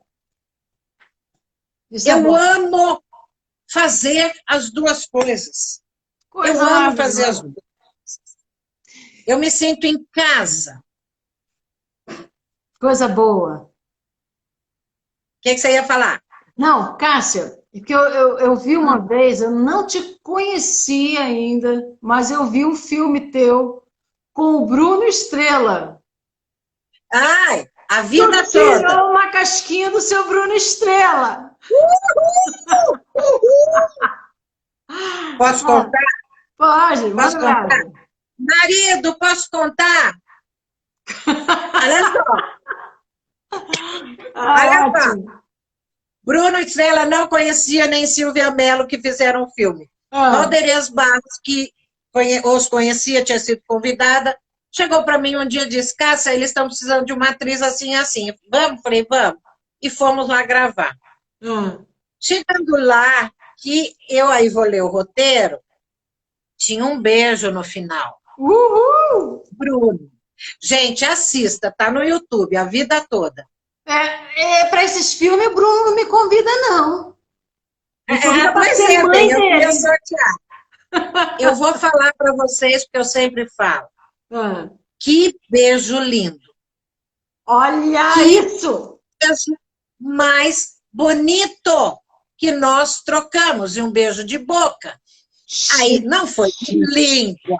Speaker 3: Isso é
Speaker 2: eu
Speaker 3: bom.
Speaker 2: amo fazer as duas coisas. Eu amo fazer as duas coisas. Eu me sinto em casa.
Speaker 3: Coisa boa.
Speaker 2: O que você ia falar?
Speaker 3: Não, Cássia, que eu vi uma vez, eu não te conhecia ainda, mas eu vi um filme teu com o Bruno Estrela.
Speaker 2: Ai, a vida
Speaker 3: Tu
Speaker 2: toda.
Speaker 3: tirou uma casquinha do seu Bruno Estrela.
Speaker 2: Posso contar?
Speaker 3: Pode,
Speaker 2: Posso contar? Marido, posso contar? Olha só. Olha só. Bruno Estrela não conhecia nem Silvia Mello, que fizeram o filme. Valderez Barros, que os conhecia, tinha sido convidada, chegou para mim um dia e disse, Cássia, eles estão precisando de uma atriz assim, assim. Vamos? Falei, vamos. E fomos lá gravar. Chegando lá, que eu aí vou ler o roteiro, tinha um beijo no final.
Speaker 3: Uhul!
Speaker 2: Bruno. Gente, assista, tá no YouTube, a vida toda.
Speaker 3: Para esses filmes, o Bruno não me convida, não.
Speaker 2: Mas eu queria sortear. Eu vou falar para vocês, porque eu sempre falo. Que beijo lindo.
Speaker 3: Olha isso!
Speaker 2: Que beijo mais bonito que nós trocamos, e um beijo de boca. Aí, não foi de língua.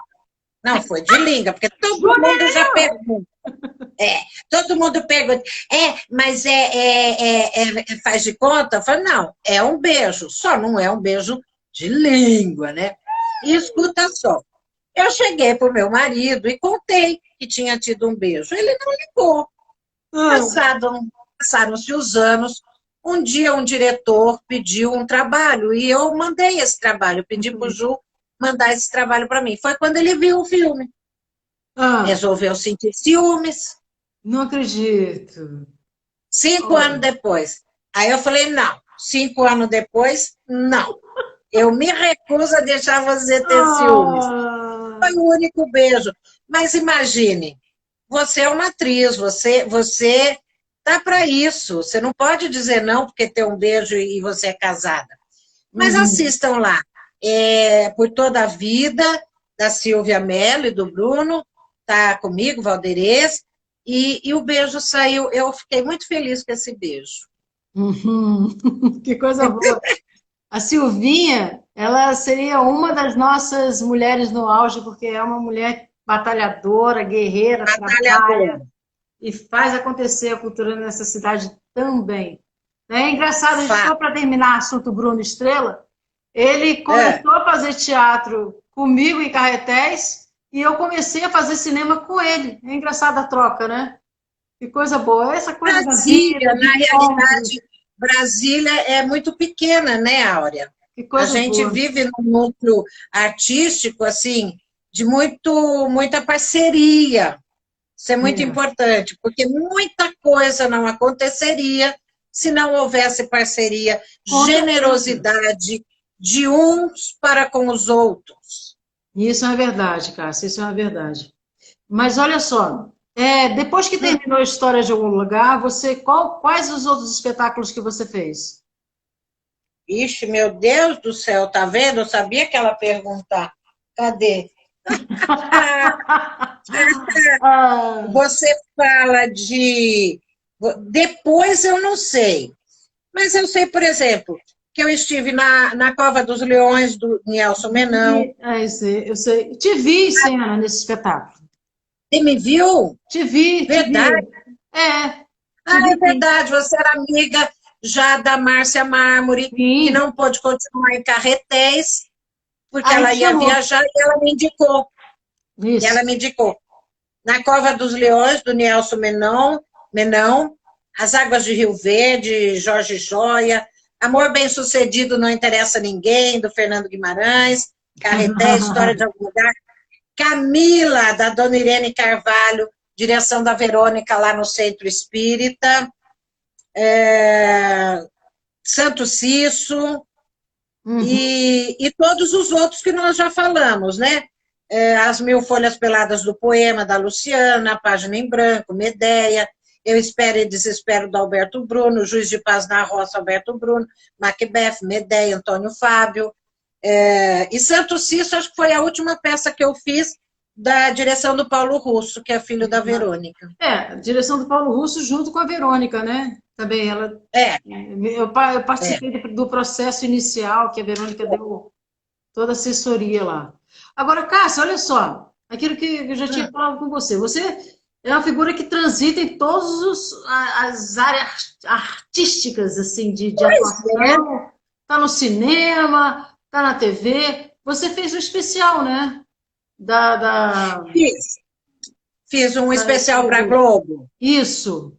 Speaker 2: Não foi de língua, porque todo mundo já pergunta. Todo mundo pergunta, mas faz de conta? Eu falo, não, é um beijo, só não é um beijo de língua, né? E escuta só, eu cheguei pro meu marido e contei que tinha tido um beijo. Ele não ligou. Passaram-se os anos, um dia um diretor pediu um trabalho e eu mandei esse trabalho, pedi pro Ju mandar esse trabalho para mim. Foi quando ele viu o filme. Resolveu sentir ciúmes.
Speaker 3: Não acredito.
Speaker 2: 5 anos depois. Aí eu falei, não. 5 anos depois, não. Eu me recuso a deixar você ter ciúmes. Foi o único beijo. Mas imagine, você é uma atriz, você tá para isso. Você não pode dizer não porque tem um beijo e você é casada. Mas assistam lá. Por Toda a Vida, da Silvia Mello e do Bruno. Tá comigo, Valderez. E o beijo saiu, eu fiquei muito feliz com esse beijo.
Speaker 3: Que coisa boa. A Silvinha, ela seria uma das nossas mulheres no auge, porque é uma mulher batalhadora, guerreira, trabalha e faz acontecer a cultura nessa cidade também. É engraçado, só para terminar assunto Bruno Estrela, ele começou a fazer teatro comigo em Caetés, e eu comecei a fazer cinema com ele. É engraçada a troca, né? Que coisa boa. Essa coisa
Speaker 2: Brasília, na realidade, Brasília é muito pequena, né, Áurea?
Speaker 3: Que coisa
Speaker 2: a gente
Speaker 3: boa.
Speaker 2: vive num núcleo artístico, assim, de muita parceria. Isso é muito importante, porque muita coisa não aconteceria se não houvesse parceria,
Speaker 3: Com
Speaker 2: generosidade de uns para com os outros.
Speaker 3: Isso é uma verdade, Cássia, isso é uma verdade. Mas olha só, depois que terminou a História de Algum Lugar, quais os outros espetáculos que você fez?
Speaker 2: Ixi, meu Deus do céu, tá vendo? Eu sabia que ela ia perguntar. Cadê?
Speaker 3: Ah,
Speaker 2: Você fala de... Depois eu não sei. Mas eu sei, por exemplo, que eu estive na Cova dos Leões, do Nelson Menão.
Speaker 3: eu sei. Te vi em cena nesse espetáculo.
Speaker 2: Você me viu?
Speaker 3: Te vi, te vi.
Speaker 2: Verdade.
Speaker 3: Te vi
Speaker 2: É
Speaker 3: sim.
Speaker 2: verdade, você era amiga já da Márcia Mármore, que
Speaker 3: Sim.
Speaker 2: não pôde continuar em Carretéis, porque
Speaker 3: Aí
Speaker 2: ela
Speaker 3: me
Speaker 2: ia
Speaker 3: chamou.
Speaker 2: viajar e ela me indicou. E
Speaker 3: Isso.
Speaker 2: ela me indicou. Na Cova dos Leões, do Nelson Menão, As Águas de Rio Verde, Jorge Joia, Amor Bem-Sucedido Não Interessa a Ninguém, do Fernando Guimarães, Carretéis, História de Algum Lugar, Camila, da Dona Irene Carvalho, direção da Verônica, lá no Centro Espírita, Santo Cício, e todos os outros que nós já falamos, né? As Mil Folhas Peladas do Poema, da Luciana, A Página em Branco, Medeia, Eu Espero e Desespero, do Alberto Bruno, Juiz de Paz na Roça, Alberto Bruno, Macbeth, Medeia, Antônio Fábio, e Santo Cício, acho que foi a última peça que eu fiz da direção do Paulo Russo, que é filho da Verônica.
Speaker 3: Direção do Paulo Russo junto com a Verônica, né? Também ela.
Speaker 2: É,
Speaker 3: Eu participei do processo inicial, que a Verônica deu toda a assessoria lá. Agora, Cássia, olha só, aquilo que eu já tinha falado com você. Você é uma figura que transita em todas as áreas artísticas, assim, de atuação. Está no cinema, está na TV. Você fez um especial, né?
Speaker 2: fiz um
Speaker 3: Da
Speaker 2: especial para a
Speaker 3: TV.
Speaker 2: Globo.
Speaker 3: Isso.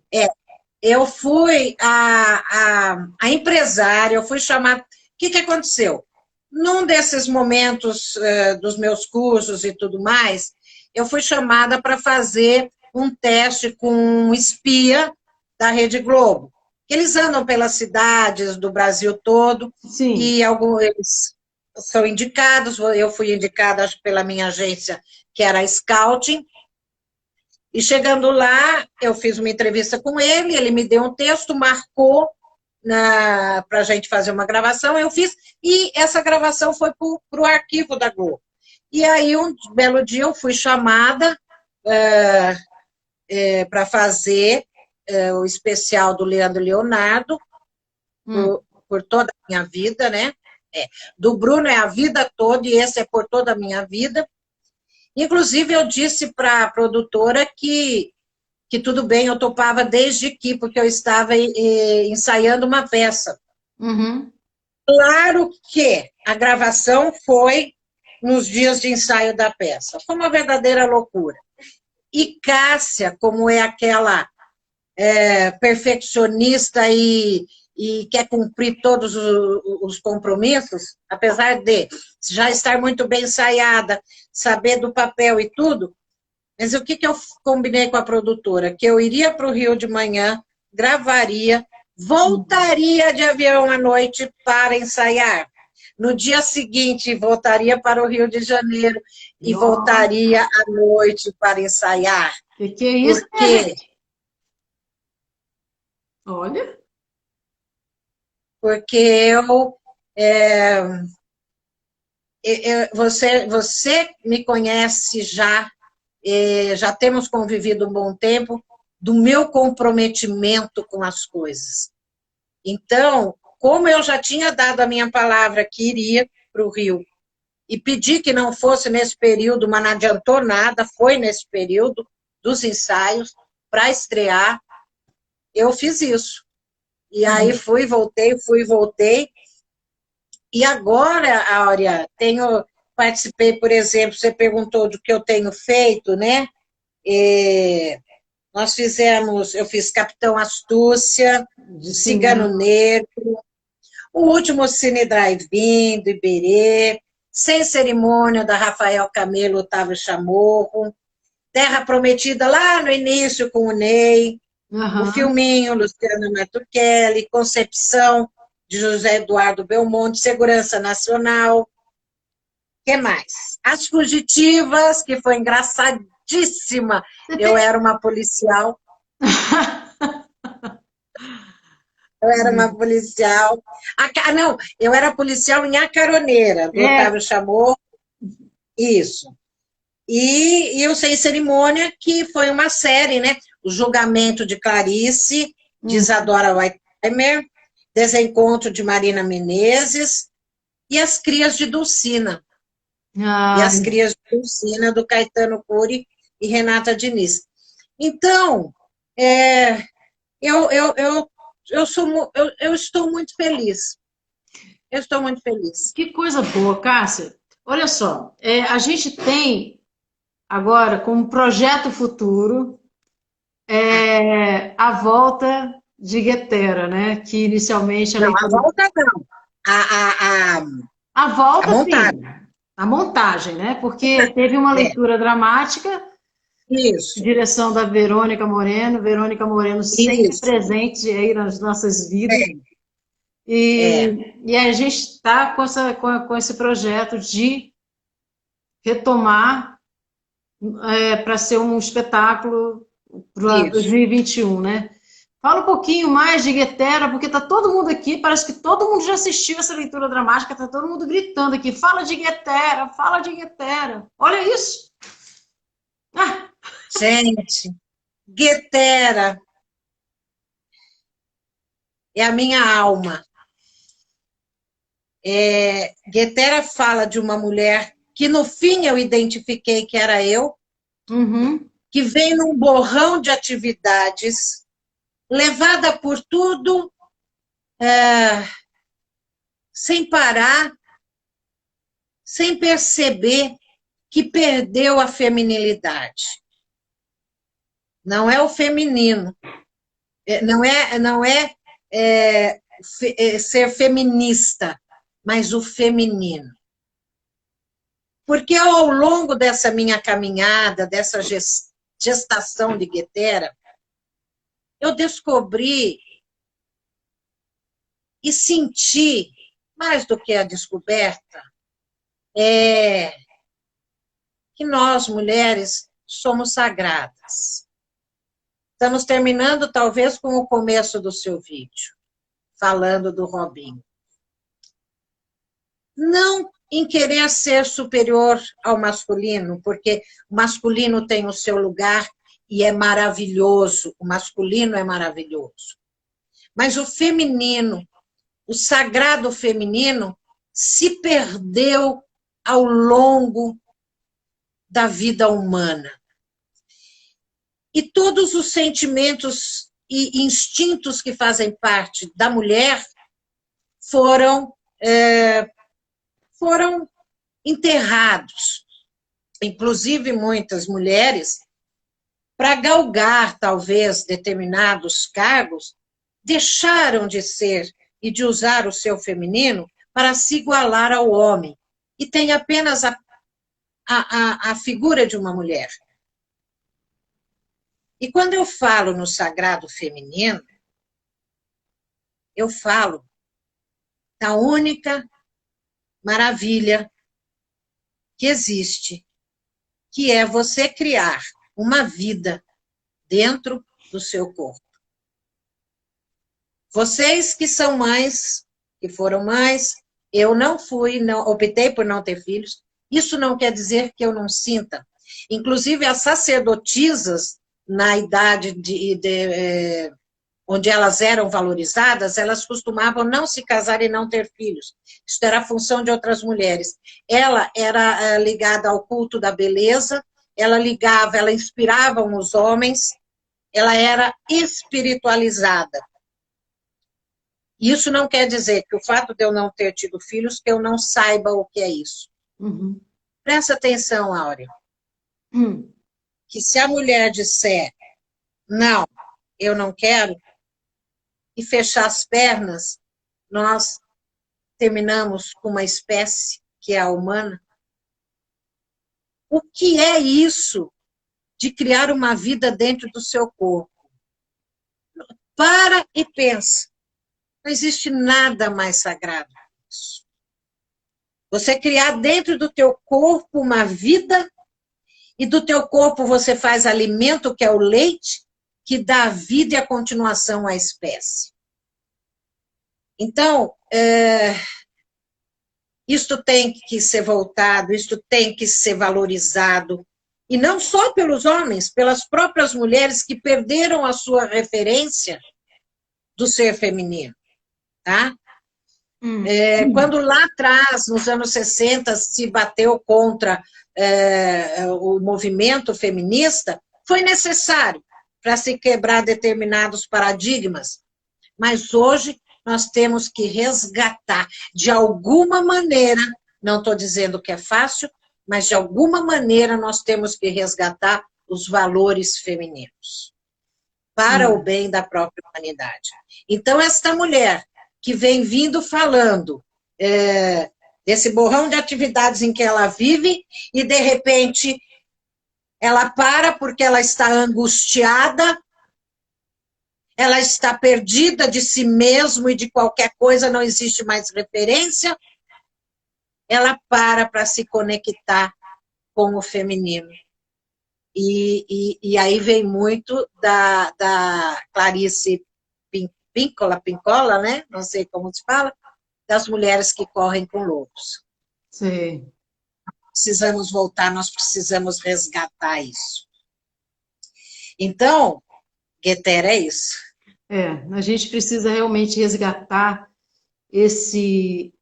Speaker 2: Eu fui a empresária, eu fui chamada. O que aconteceu? Num desses momentos dos meus cursos e tudo mais, eu fui chamada para fazer um teste com um espia da Rede Globo. Eles andam pelas cidades do Brasil todo,
Speaker 3: Sim.
Speaker 2: e alguns eles são indicados. Eu fui indicada, acho, pela minha agência, que era a Scouting. E chegando lá, eu fiz uma entrevista com ele, ele me deu um texto, marcou para a gente fazer uma gravação, eu fiz, e essa gravação foi para o arquivo da Globo. E aí, um belo dia, eu fui chamada para fazer o especial do Leandro Leonardo, por toda a minha vida, né? Do Bruno é a vida toda, e esse é por toda a minha vida. Inclusive, eu disse para a produtora que tudo bem, eu topava desde porque eu estava ensaiando uma peça. Claro que a gravação foi nos dias de ensaio da peça. Foi uma verdadeira loucura. E Cássia, como é aquela perfeccionista e quer cumprir todos os compromissos, apesar de já estar muito bem ensaiada, saber do papel e tudo, mas o que eu combinei com a produtora? Que eu iria para o Rio de manhã, gravaria, voltaria de avião à noite para ensaiar. No dia seguinte, voltaria para o Rio de Janeiro e voltaria à noite para ensaiar.
Speaker 3: Que é isso?
Speaker 2: Porque...
Speaker 3: Olha.
Speaker 2: Porque você me conhece já temos convivido um bom tempo, do meu comprometimento com as coisas. Então, como eu já tinha dado a minha palavra que iria para o Rio, e pedi que não fosse nesse período, mas não adiantou nada, foi nesse período dos ensaios, para estrear, eu fiz isso. E aí fui, voltei. E agora, Áurea, participei, por exemplo, você perguntou do que eu tenho feito, né? Eu fiz Capitão Astúcia, Cigano Negro, o último Cine Drive-In, do Iberê, Sem Cerimônia, da Rafael Camelo, Otávio Chamorro, Terra Prometida, lá no início, com o Ney, O
Speaker 3: Aham.
Speaker 2: Filminho, Luciana Matuchelli, Concepção, de José Eduardo Belmonte, Segurança Nacional. O que mais? As Fugitivas, que foi engraçadíssima.
Speaker 3: Você
Speaker 2: Eu
Speaker 3: tem...
Speaker 2: era uma policial. Eu era uma policial. Não, eu era policial em A Caroneira, do
Speaker 3: É,
Speaker 2: Otávio Chamorro. Isso. E o Sem Cerimônia, que foi uma série, né? O Julgamento de Clarice, de Isadora Weimer, Desencontro de Marina Menezes e As Crias de Dulcina. E
Speaker 3: ah,
Speaker 2: As Crias de Dulcina, do Caetano Cury e Renata Diniz. Então, eu, eu, eu, eu estou muito feliz. Eu estou muito feliz.
Speaker 3: que coisa boa, Cássia. Olha só, a gente tem agora como projeto futuro a volta de Guetera, né? Que inicialmente a
Speaker 2: Não, a
Speaker 3: leitura.
Speaker 2: volta não.
Speaker 3: A
Speaker 2: A
Speaker 3: volta, sim,
Speaker 2: montagem.
Speaker 3: a montagem, né? Porque teve uma
Speaker 2: É,
Speaker 3: leitura dramática,
Speaker 2: isso,
Speaker 3: direção da Verônica Moreno sempre
Speaker 2: isso.
Speaker 3: presente aí nas nossas vidas.
Speaker 2: É,
Speaker 3: E a gente está com esse projeto de retomar para ser um espetáculo para
Speaker 2: isso.
Speaker 3: 2021, né? Fala um pouquinho mais de Guetera, porque tá todo mundo aqui, parece que todo mundo já assistiu essa leitura dramática, tá todo mundo gritando aqui, fala de Guetera, fala de Guetera. Olha isso! Ah,
Speaker 2: Gente, Guetera é a minha alma. Guetera fala de uma mulher que, no fim, eu identifiquei que era eu,
Speaker 3: uhum,
Speaker 2: que vem num borrão de atividades, levada por tudo, sem parar, sem perceber que perdeu a feminilidade. Não é o feminino, não é ser feminista, mas o feminino. Porque ao longo dessa minha caminhada, dessa gestação de Guetera, eu descobri e senti, mais do que a descoberta, que nós, mulheres, somos sagradas. Estamos terminando, talvez, com o começo do seu vídeo, falando do Robinho. Não em querer ser superior ao masculino, porque o masculino tem o seu lugar e é maravilhoso, o masculino é maravilhoso. Mas o feminino, o sagrado feminino, se perdeu ao longo da vida humana. E todos os sentimentos e instintos que fazem parte da mulher foram enterrados. Inclusive, muitas mulheres, para galgar, talvez, determinados cargos, deixaram de ser e de usar o seu feminino para se igualar ao homem. E tem apenas a figura de uma mulher. E quando eu falo no sagrado feminino, eu falo da única maravilha que existe, que é você criar uma vida dentro do seu corpo. Vocês que são mães, que foram mães, eu não fui, não, optei por não ter filhos, isso não quer dizer que eu não sinta. Inclusive, as sacerdotisas, na idade onde elas eram valorizadas, elas costumavam não se casar e não ter filhos. Isso era a função de outras mulheres. Ela era ligada ao culto da beleza, ela inspirava os homens, ela era espiritualizada. Isso não quer dizer que o fato de eu não ter tido filhos, que eu não saiba o que é isso.
Speaker 3: uhum,
Speaker 2: Presta atenção, Áurea, que se a mulher disser, não, eu não quero, e fechar as pernas, nós terminamos com uma espécie que é a humana. O que é isso de criar uma vida dentro do seu corpo? Para e pensa. Não existe nada mais sagrado que isso. Você criar dentro do teu corpo uma vida, e do teu corpo você faz alimento, que é o leite, que dá a vida e a continuação à espécie. Então, isto tem que ser voltado, isto tem que ser valorizado, e não só pelos homens, pelas próprias mulheres que perderam a sua referência do ser feminino, tá? Quando lá atrás, nos anos 60, se bateu contra o movimento feminista, foi necessário para se quebrar determinados paradigmas, mas hoje nós temos que resgatar, de alguma maneira, não estou dizendo que é fácil, mas de alguma maneira nós temos que resgatar os valores femininos, para o bem da própria humanidade. Então, esta mulher que vem vindo falando desse borrão de atividades em que ela vive, e de repente ela para porque ela está angustiada, ela está perdida de si mesma e de qualquer coisa, não existe mais referência, ela para se conectar com o feminino. E aí vem muito da Clarice Pincola, né? Não sei como se fala, das mulheres que correm com lobos.
Speaker 3: Sim.
Speaker 2: Precisamos voltar, nós precisamos resgatar isso. Então, Guetera, é isso.
Speaker 3: A gente precisa realmente resgatar esse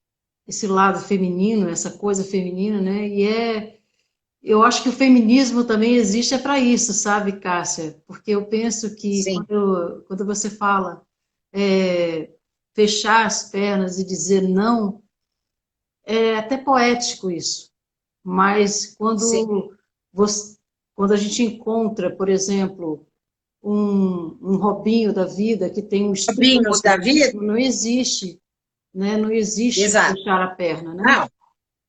Speaker 3: lado feminino, essa coisa feminina, né? Eu acho que o feminismo também existe para isso, sabe, Cássia? Porque eu penso que quando você fala fechar as pernas e dizer não, é até poético isso. Mas quando a gente encontra, por exemplo, um Robinho da vida que tem um estudo,
Speaker 2: Robinhos da vida?
Speaker 3: Não existe, né? Não existe fechar a perna, né?
Speaker 2: Não,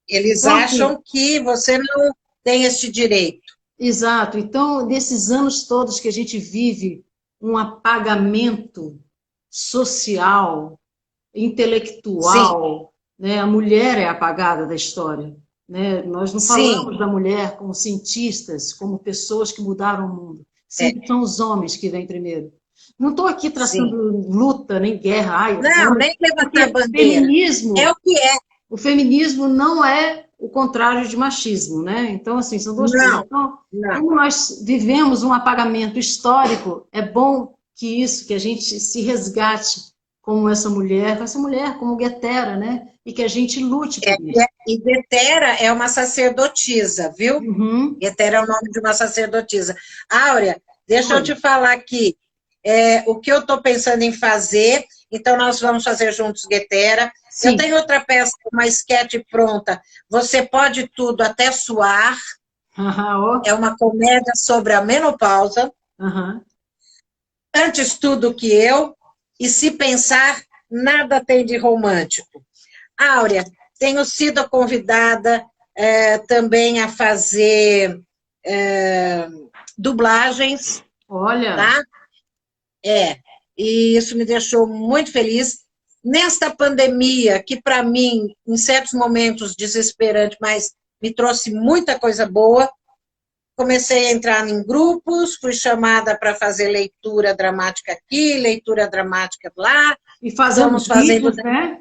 Speaker 2: eles
Speaker 3: então,
Speaker 2: acham assim, que você não tem esse direito.
Speaker 3: Exato. Então, nesses anos todos que a gente vive um apagamento social, intelectual, né? A mulher é apagada da história, né? Nós não falamos da mulher como cientistas, como pessoas que mudaram o mundo. Sempre são os homens que vêm primeiro. Não estou aqui traçando luta, nem guerra.
Speaker 2: Não, nem levantar a bandeira.
Speaker 3: Feminismo,
Speaker 2: é o que é.
Speaker 3: O feminismo não é o contrário de machismo, né? Então, assim, são duas coisas. Então, como nós vivemos um apagamento histórico, é bom que a gente se resgate como essa mulher como Guetera, né? E que a gente lute por isso.
Speaker 2: E Guetera é uma sacerdotisa, viu? Guetera é o nome de uma sacerdotisa. Áurea, deixa eu te falar aqui. O que eu estou pensando em fazer, então nós vamos fazer juntos Guetera. Eu tenho outra peça, uma esquete pronta. Você pode tudo até suar. É uma comédia sobre a menopausa. Antes tudo que eu. E se pensar, nada tem de romântico. Áurea, tenho sido convidada também a fazer dublagens.
Speaker 3: Olha!
Speaker 2: Tá? E isso me deixou muito feliz. Nesta pandemia, que para mim, em certos momentos, desesperante, mas me trouxe muita coisa boa, comecei a entrar em grupos, fui chamada para fazer leitura dramática aqui, leitura dramática lá.
Speaker 3: E fazendo vídeos, né?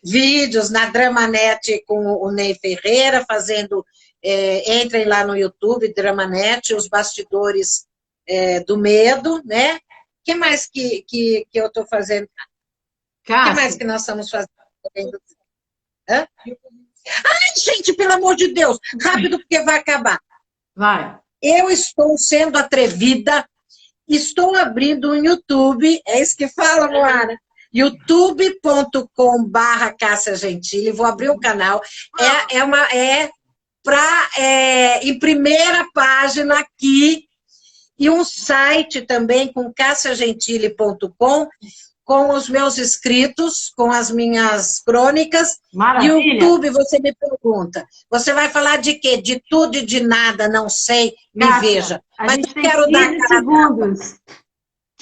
Speaker 2: Vídeos na Dramanet com o Ney Ferreira, fazendo... entrem lá no YouTube, Dramanet, os bastidores do medo, né? O que mais que eu estou fazendo? O que mais que nós estamos fazendo? Hã? Ai, gente, pelo amor de Deus, rápido porque vai acabar.
Speaker 3: Vai.
Speaker 2: Eu estou sendo atrevida, estou abrindo um YouTube, é isso que fala, Moara? youtube.com/Cássia Gentili, vou abrir o canal, em primeira página aqui, e um site também com cassiagentili.com, com os meus escritos, com as minhas crônicas.
Speaker 3: Maravilha.
Speaker 2: YouTube, você me pergunta, você vai falar de quê? De tudo e de nada, não sei, me
Speaker 3: Cássia,
Speaker 2: veja.
Speaker 3: A
Speaker 2: Mas
Speaker 3: gente
Speaker 2: eu
Speaker 3: tem
Speaker 2: quero
Speaker 3: 15 segundos.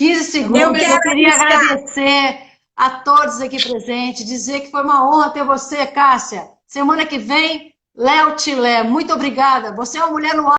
Speaker 3: 15 segundos,
Speaker 2: Eu quero
Speaker 3: queria
Speaker 2: arriscar.
Speaker 3: agradecer a todos aqui presentes, dizer que foi uma honra ter você, Cássia. Semana que vem, Léo Tilé. Muito obrigada. Você é uma mulher no